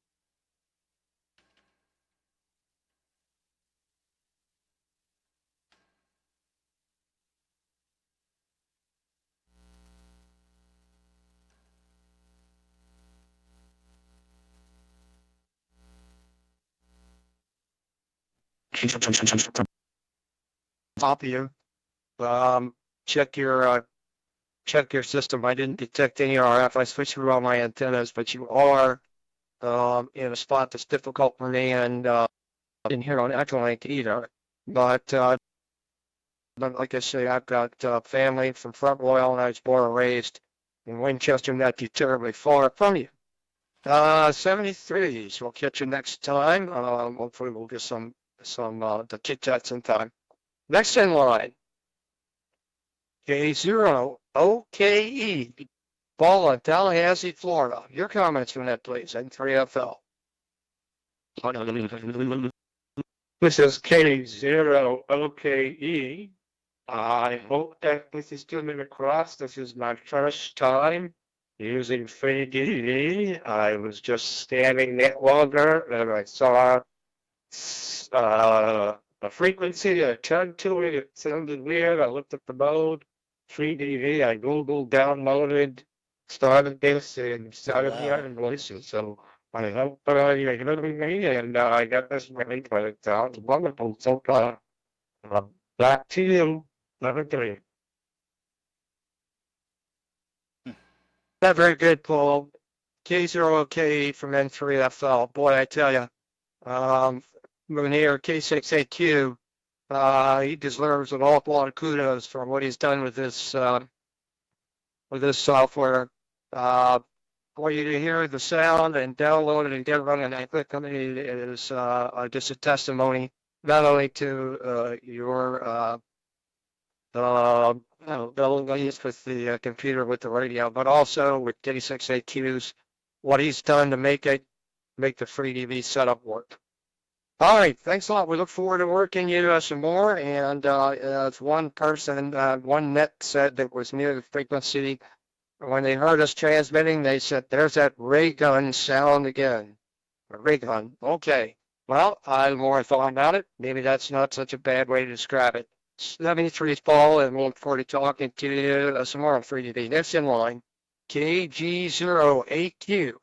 Top of you. Check your system. I didn't detect any RF. I switched through all my antennas, but you are in a spot that's difficult for me, and didn't hear on EchoLink either. But like I say, I've got family from Front Royal, and I was born and raised in Winchester, not too terribly far from you. 73s. We'll catch you next time. Hopefully we'll get some the Kit Kats in time. Next in line, K0OKE, Ball in Tallahassee, Florida. Your comments on that, please, N3FL. This is K0OKE. I hope that this is coming across. This is my first time using FreeDV. I was just scanning that longer and I saw a frequency, a turned to it. It sounded weird. I looked at the mode, FreeDV. I Googled, downloaded, started this, and started Wow. hearing voices. So I hope you're hearing me, and I got this ready, but it sounds wonderful so far. Back to you, number 3. Not very good, Paul. K0OK from N3FL. Boy, I tell you, when here K6AQ, he deserves an awful lot of kudos for what he's done with this software. For you to hear the sound and download it and get it running, I think it is just a testimony not only to your abilities with the computer with the radio, but also with K6AQ's what he's done to make the FreeDV setup work. All right, thanks a lot. We look forward to working you some more. And as one person, one net said that was near the frequency, when they heard us transmitting, they said, "There's that ray gun sound again." A ray gun. Okay. Well, I more thought about it. Maybe that's not such a bad way to describe it. 73's Paul, and we'll look forward to talking to you some more on FreeDV. Next in line, KG08Q.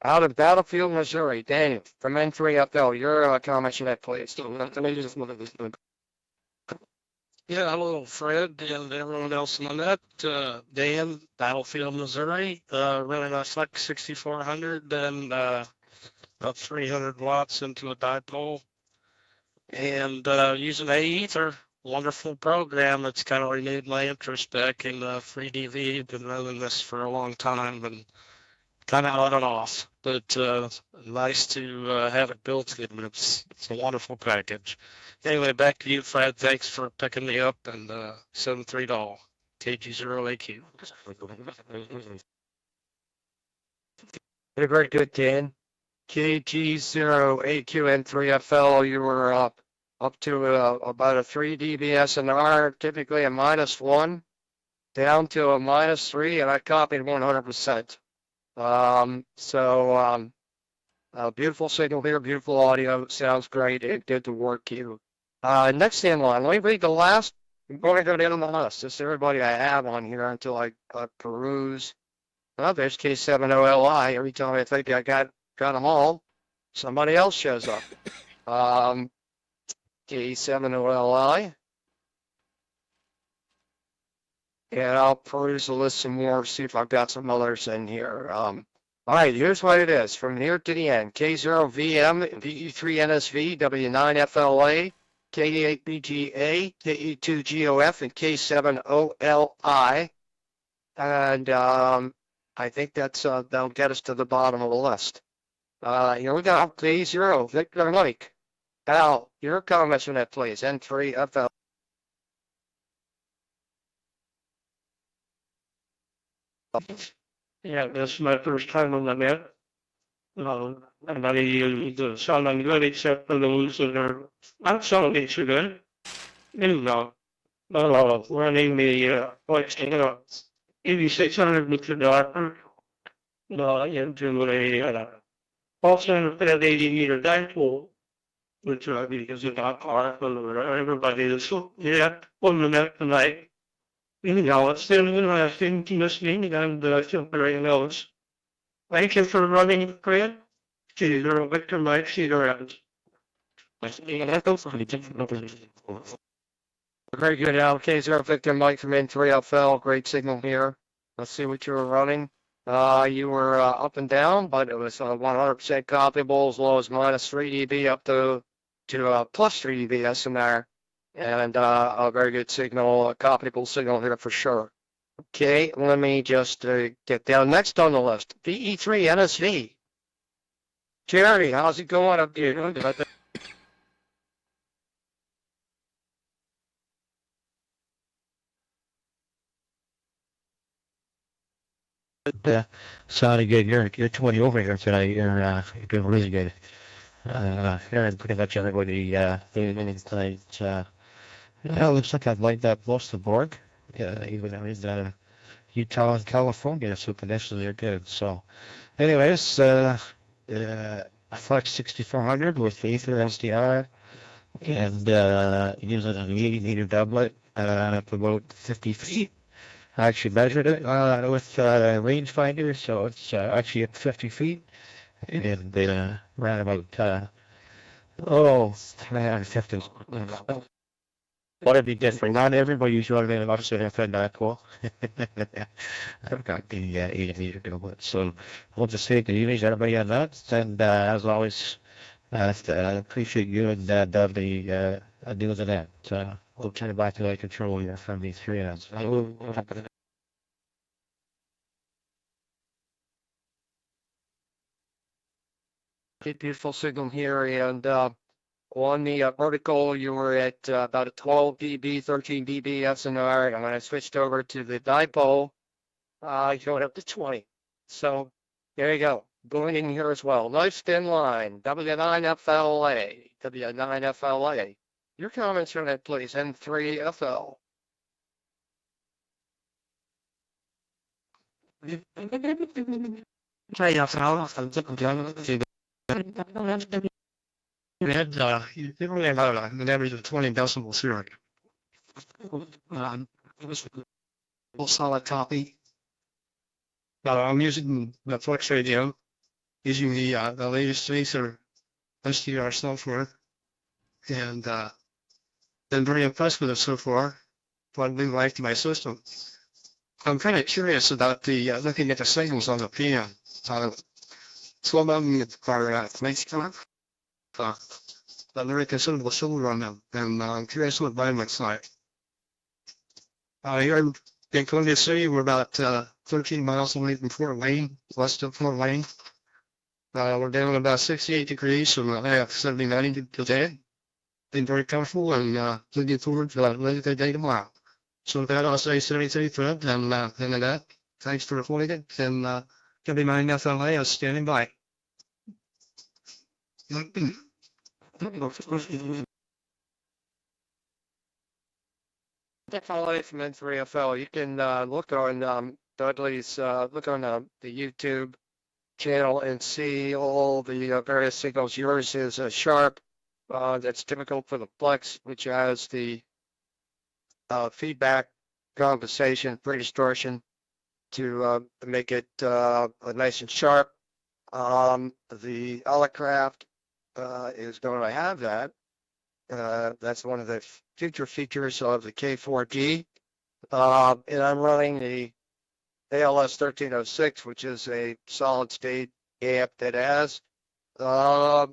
Out of Battlefield, Missouri, Daniel from N3FL. Your comments on that, please. Yeah, hello, Fred and everyone else on the net. Dan, Battlefield, Missouri, running a Flex 6400 and about 300 watts into a dipole. And using AEther, wonderful program that's kind of renewed my interest back in FreeDV. Been running this for a long time and kind of on and off, but nice to have it built in. It's a wonderful package. Anyway, back to you, Fred. Thanks for picking me up, and 73 KG0AQ. Very good, Dan. KG0AQN3FL, you were up to about a 3 dB SNR, typically a -1, down to a -3, and I copied 100%. Beautiful signal here, beautiful audio, sounds great. It did the work you. Next in line, let me read the last. I'm going to go down the list. This is everybody I have on here until I peruse. Oh, there's K70LI. Every time I think I got them all, somebody else shows up. K70LI. And I'll peruse the list some more, see if I've got some others in here. All right, here's what it is. From here to the end. K0VM, VE3NSV, W9FLA, K8BGA, KE2GOF, and K7OLI. And I think that'll get us to the bottom of the list. Here we go. K0, Victor Mike. Al, your comments on that, please. N3FL. Yeah, this is my first time on the net. And I use the sound on good except for those that are not sounding too good. Anyhow, running the voice 8600 meter diaphragm into a also at 80 meter dipole, which I think is not hard for everybody is on the net tonight. Anyhow, it's still interesting to listening and still very knows. Thank you for running, Fred. Caesar, Victor, Mike, Cedar, Very good, Al. K0, Victor Mike from N3FL. Great signal here. Let's see what you were running. You were up and down, but it was 100% copyable, as low as -3 dB up to +3 dB SNR. And a very good signal, a copyable signal here for sure. Okay, let me just get down next on the list. VE3 NSV. Jerry, how's it going up here? Sounded good. You're 20 over here today. You're doing really good. And pretty much everybody, tonight, yeah, it looks like I've lined up most of the board. Even in Utah and California, so potentially are good. So, anyways, I flex 6400 with Ether SDI and using an 80 meter doublet for about 50 feet. I actually measured it with rangefinder, so it's actually at 50 feet and ran about 350. What be different? Not everybody's running an offset if they're not cool. I've got the 80 meter doublet, so we'll just take the image everybody on that. And as always, I appreciate you and Dudley doing that. We'll turn it back to the control from these three ends. Beautiful signal here, and on the vertical, you were at about a 12 dB, 13 dB SNR, and when I switched over to the dipole, you went up to 20. So there you go. Going in here as well. Nice thin line. W9FLA. W9FLA. Your comments on that, please. N3FL. You didn't really have an average of 20 decibels here. It was a solid copy. I'm using the Flex Radio, using the latest Acer SDR software, and been very impressed with it so far. What I've been like my system. I'm kind of curious about the looking at the signals on the PM. Some of them are Mexican. But very considerable silver on them, and I'm curious what mine looks like. Here in Columbia City, we're about 13 miles away from Fort Wayne, west of Fort Wayne. We're down about 68 degrees, so I have 79 today. Been very comfortable and looking forward to another day tomorrow. So with that, I'll say 73 Fred, and that, thanks for recording it, and W9FLA is standing by. FLA from N3FL. You can look on Dudley's, look on the YouTube channel and see all the various signals. Yours is a sharp, that's typical for the Flex, which has the feedback, compensation, pre-distortion to make it nice and sharp. The Elecraft is going to have that. That's one of the future features of the K4D. And I'm running the ALS 1306, which is a solid state amp that has third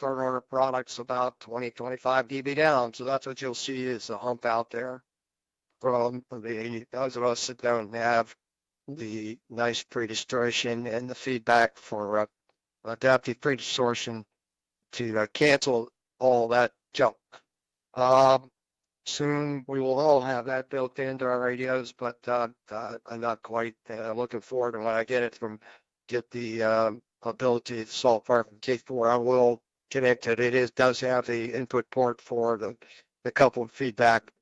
order products about 20-25 dB down. So that's what you'll see is a hump out there from those of us that don't have the nice pre-distortion and the feedback for adaptive pre-distortion to cancel all that junk. Soon we will all have that built into our radios, but I'm not quite looking forward to when I get the ability to solve part from K4. I will connect it. It does have the input port for the coupled feedback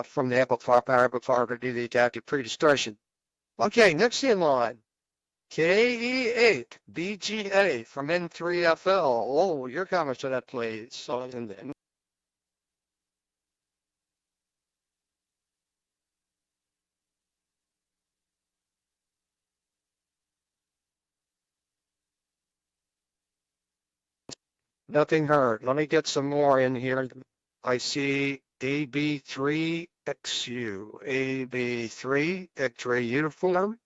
from the amplifier to do the adaptive pre-distortion. Okay, next in line. KE8 BGA from N3FL. Oh, your comments on that, please. So, and then. Nothing heard. Let me get some more in here. I see AB3XU. AB3 X-ray uniform.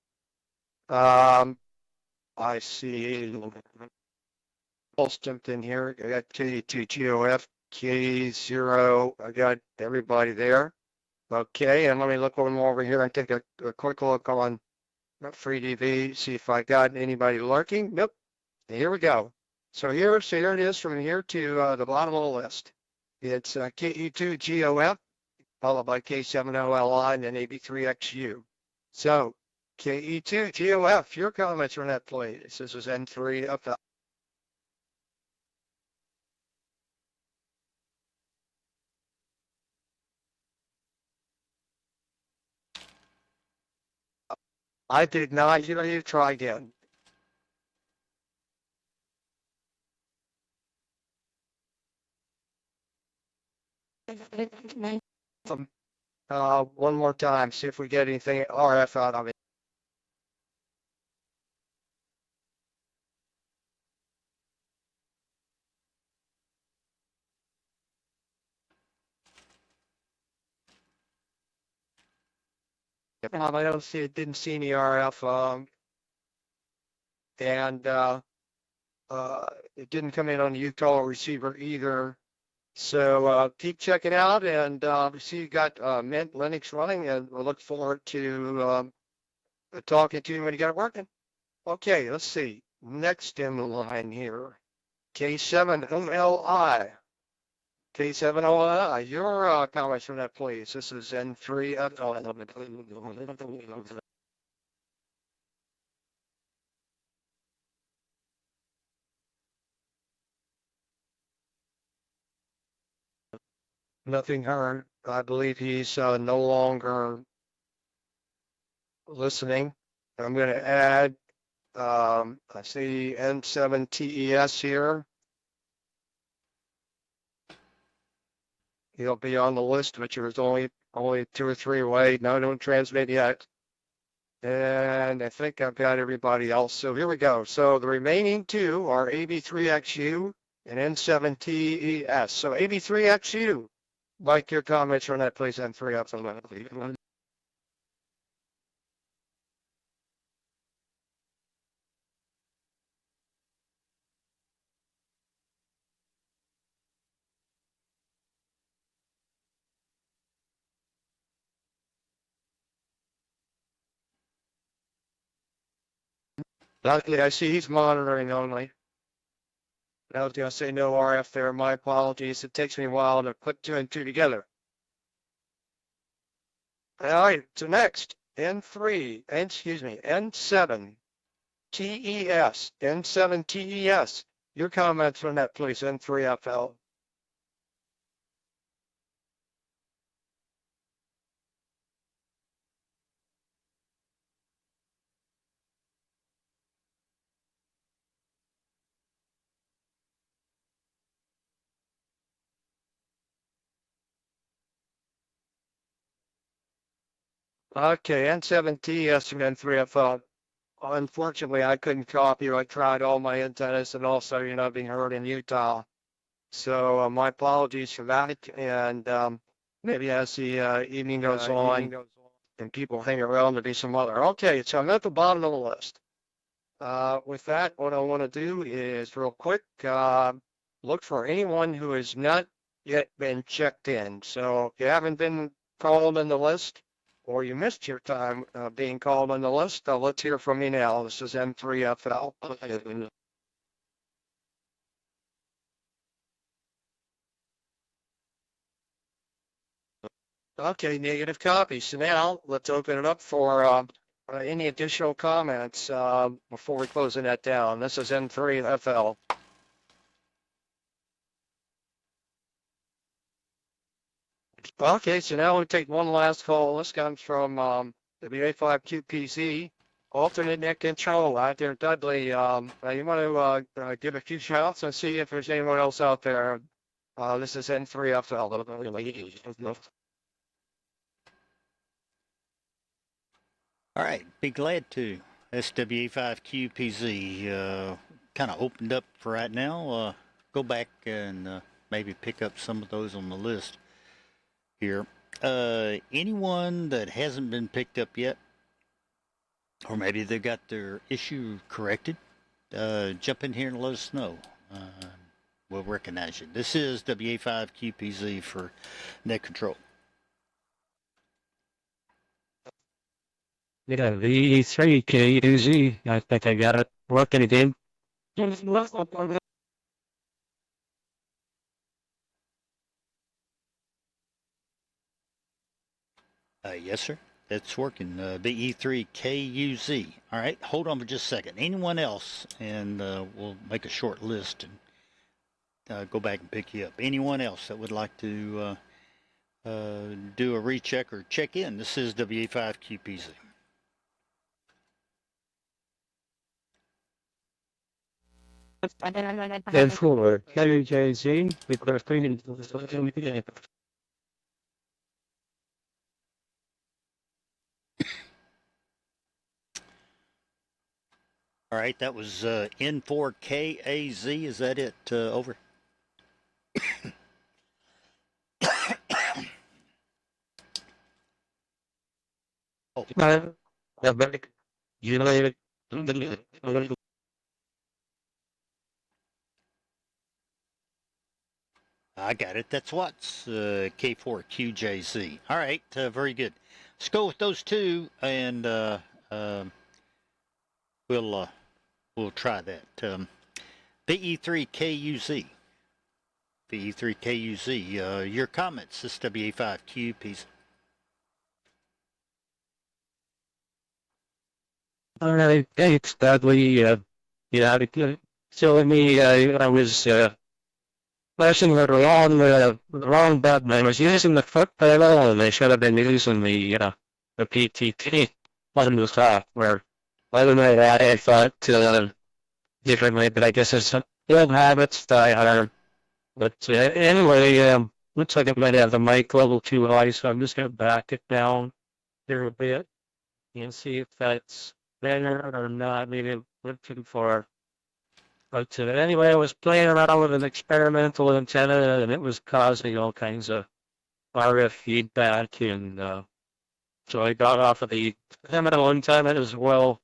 I see all stamped in here. I got K2GOF, K0. I got everybody there. Okay, and let me look one more over here and take a quick look on FreeDV, see if I got anybody lurking. Nope. Here we go. So here it is from here to the bottom of the list. It's KE2GOF, followed by K70LI, and then AB3XU. So KE2GOF, your comments on that, please. This is N3FL. I did not hear you. Try again. One more time. See if we get anything RF out of it. I don't see it. Didn't see any RF. And it didn't come in on the Utah receiver either. So keep checking out, and we see you got Mint Linux running, and we'll look forward to talking to you when you got it working. Okay, let's see. Next in the line here, K7OLI. K7OLI, your comments from that, please. This is N3. Nothing heard. I believe he's no longer listening. I'm going to add, I see N7TES here. He'll be on the list, which was only 2 or 3 away. No, don't transmit yet. And I think I've got everybody else. So here we go. So the remaining 2 are AB3XU and N7TES. So AB3XU, like your comments on that, please. N3 up from that. Dudley, I see he's monitoring only. I was going to say no RF there. My apologies. It takes me a while to put 2 and 2 together. All right, so next, N7 TES, N7 TES. Your comments on that, please, N3FL. Okay, N7 TES and N3FL. Unfortunately, I couldn't copy. I tried all my antennas and also, being heard in Utah. So my apologies for that. And maybe as the evening goes on and people hang around, there'll be some other. Okay, so I'm at the bottom of the list. With that, what I want to do is real quick, look for anyone who has not yet been checked in. So if you haven't been called in the list, or you missed your time being called on the list, let's hear from you now. This is M3FL. Okay, negative copy. So now let's open it up for any additional comments before we closing that down. This is M3FL. Okay, so now we take one last call. This comes from WA5QPZ, alternate net control out there, Dudley. You want to give a few shouts and see if there's anyone else out there. This is N3FL. All right, be glad to. SWA5QPZ kind of opened up for right now. Go back and maybe pick up some of those on the list here. Anyone that hasn't been picked up yet, or maybe they got their issue corrected, jump in here and let us know. We'll recognize you. This is WA5QPZ for net control. Yeah, V3KUZ. I think I got it working again. Yes, sir. It's working. BE3KUZ. All right, hold on for just a second. Anyone else? And we'll make a short list and go back and pick you up. Anyone else that would like to do a recheck or check in? This is WA5QPZ. Then for KJZ, with their training. All right, that was N4KAZ. Is that it? Over. I got it. That's what's K4QJZ. All right, very good. Let's go with those two, and we'll try that. VE3KUZ. VE3KUZ. Your comments, this WA5Q piece. All right, thanks, Dudley. Telling me I was flashing the wrong button. I was using the foot pedal, and I should have been using the PTT button to stop. Where whether or not I thought differently, but I guess it's good habits that I had. But anyway, looks like I might have the mic level too high, so I'm just gonna back it down here a bit and see if that's better or not. Maybe looking for. But anyway, I was playing around with an experimental antenna, and it was causing all kinds of RF feedback, and so I got off of the terminal antenna as well.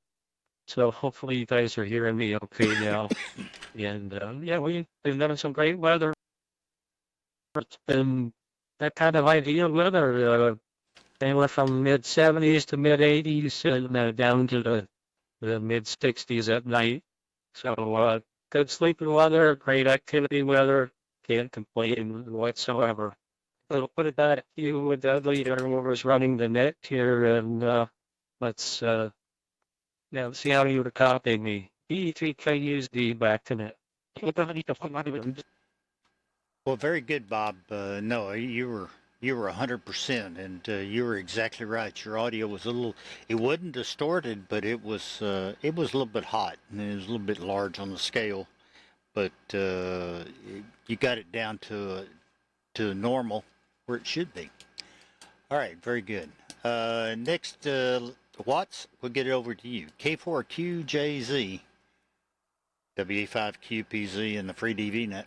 So hopefully you guys are hearing me okay now. And yeah, we've been having some great weather. It's been that kind of ideal weather. Anywhere from mid-70s to mid-80s, and down to the mid-60s at night. So good sleeping weather, great activity weather. Can't complain whatsoever. I'll put it back to you, Dudley, whoever's running the net here, and let's now see how you would copy me. E3KUSD back to net. Well, very good, Bob. No, you were 100%, and you were exactly right. Your audio was it wasn't distorted, but it was a little bit hot, and it was a little bit large on the scale. But you got it down to normal where it should be. All right, very good. Next, Watts, we'll get it over to you. K4QJZ, WA5QPZ, and the FreeDV net.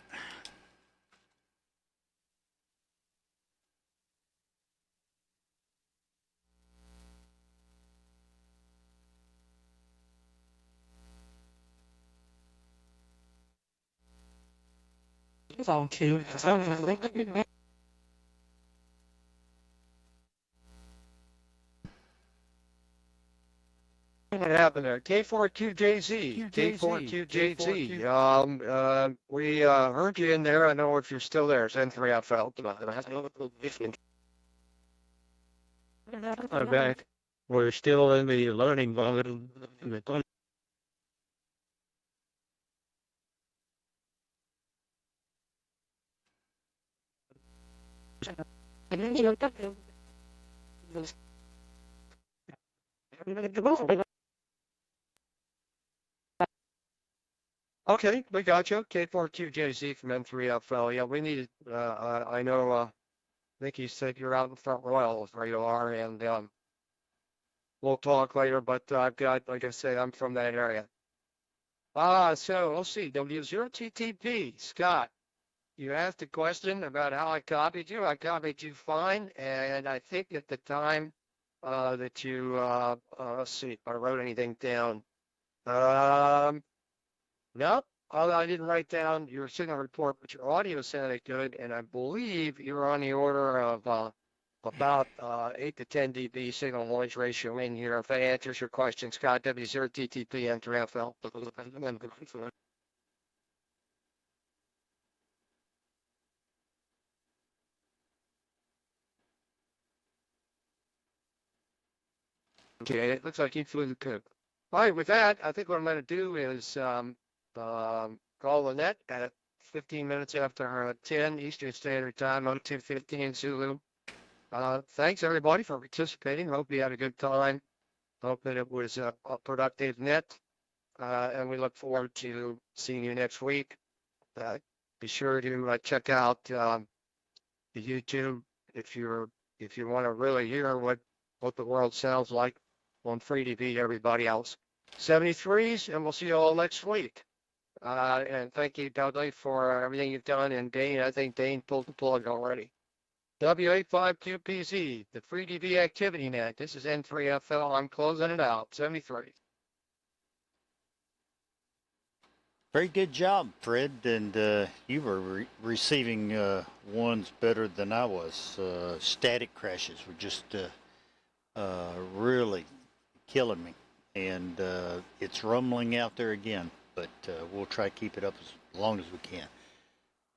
Thank you. What happened there? K42JZ. K42JZ. We heard you in there. I know if you're still there. It's N3FL. I'm back. We're still in the learning mode. Okay, we got you. K42JZ from N3FL. Yeah, we needed, I know, I think you said you're out in Front Royal where you are, and we'll talk later, but I've got, like I say, I'm from that area. So let's see, W0TTP, Scott, you asked a question about how I copied you. I copied you fine, and I think at the time that you, let's see if I wrote anything down. No, I didn't write down your signal report, but your audio sounded good, and I believe you're on the order of about 8 to 10 dB signal noise ratio in here. If that answers your question, Scott, W0TTP, enter FL. Okay, it looks like you flew the coop. All right, with that, I think what I'm going to do is call the net at 15 minutes after 10 Eastern Standard Time, 02:15 Zulu. Thanks everybody for participating. Hope you had a good time. Hope that it was a productive net. and we look forward to seeing you next week. Be sure to check out the YouTube if you want to really hear what the world sounds like on FreeDV, everybody else. 73s, and we'll see you all next week. And thank you, Dudley, for everything you've done. And Dane, I think Dane pulled the plug already. W85QPZ, the FreeDV Activity Net. This is N3FL. I'm closing it out. 73. Very good job, Fred, and you were receiving ones better than I was. Static crashes were just really killing me, and it's rumbling out there again, but we'll try to keep it up as long as we can.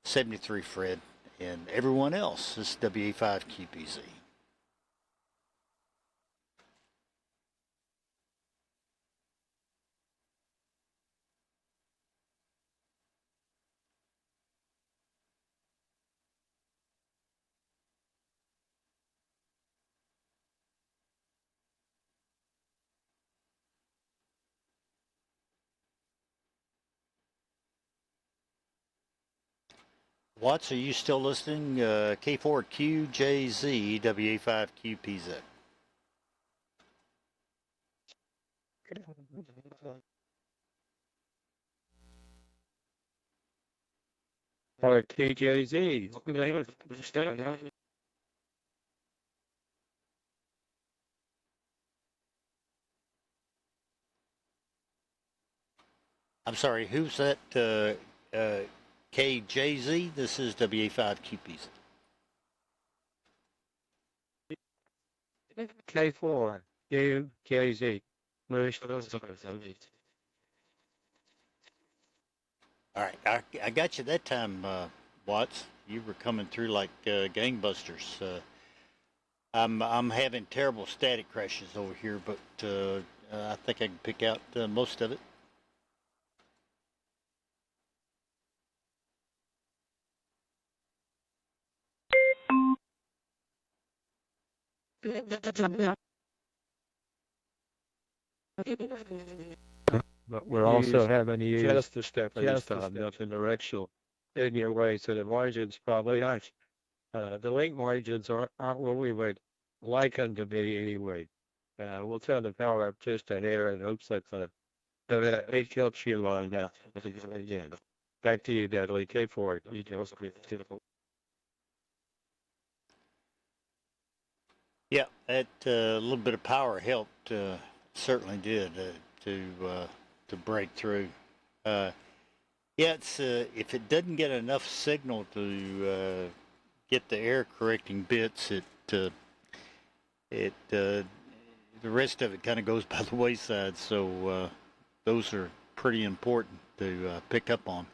73, Fred, and everyone else, this is WA5QPZ. Watts, are you still listening? K4QJZ, WA5QPZ. Or TJZ. I'm sorry, who's that? KJZ? This is WA5QPZ. K4, KZ. All right, I got you that time, Watts. You were coming through like gangbusters. I'm having terrible static crashes over here, but I think I can pick out most of it. But we're also having to use just a step at a time, nothing directional in your way, so the margins probably aren't. The link margins aren't what we would like them to be anyway. We'll turn the power up just a hair and hopes that it helps you along now. Back to you, Dudley. K4. Yeah, that little bit of power helped. Certainly did to break through. Yeah, it's if it doesn't get enough signal to get the error correcting bits, the rest of it kind of goes by the wayside. So those are pretty important to pick up on.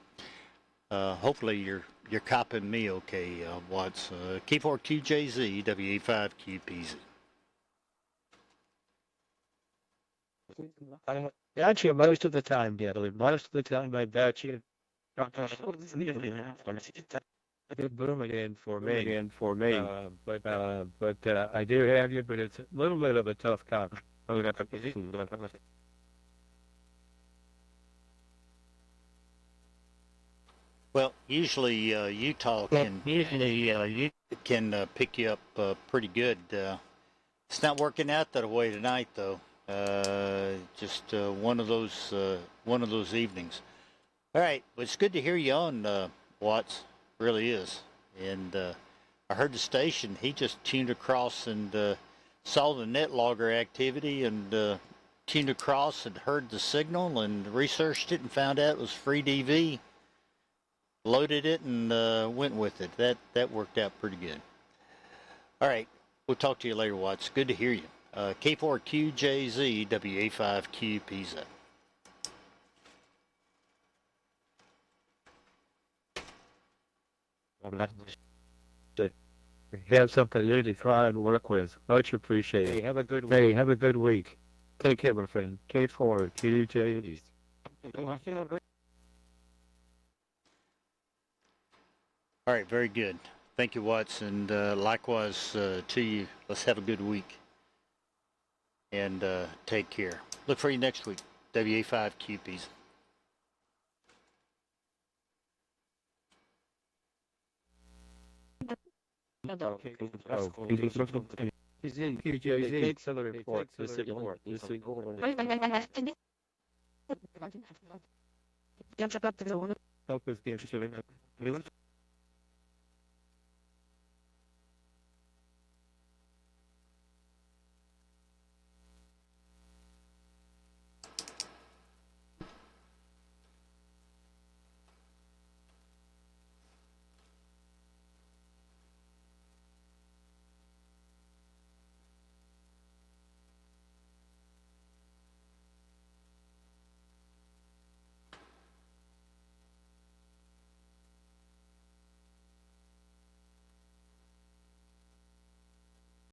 Hopefully you're copying me okay, Watts. K4QJZ, WA5QPZ. Got you most of the time, Dudley. Most of the time, I bet you. Good boom again for me. But I do have you, but it's a little bit of a tough cop. Well, usually Utah can pick you up pretty good. It's not working out that way tonight, though. Just one of those evenings. All right, well, it's good to hear you on, Watts. Really is. And I heard the station. He just tuned across and saw the net logger activity and tuned across and heard the signal and researched it and found out it was FreeDV. Loaded it and went with it. That worked out pretty good. All right, we'll talk to you later, Watts. Good to hear you. K4QJZ, WA5QPZ. Have something new to try and work with. Much appreciated. Hey, have a good week. Take care, my friend. K4, QJZ. All right, very good. Thank you, Watts, and likewise to you. Let's have a good week and take care. Look for you next week. WA5 QPs. He's in PJZ. Takes the report. This is report. This week over. Help us get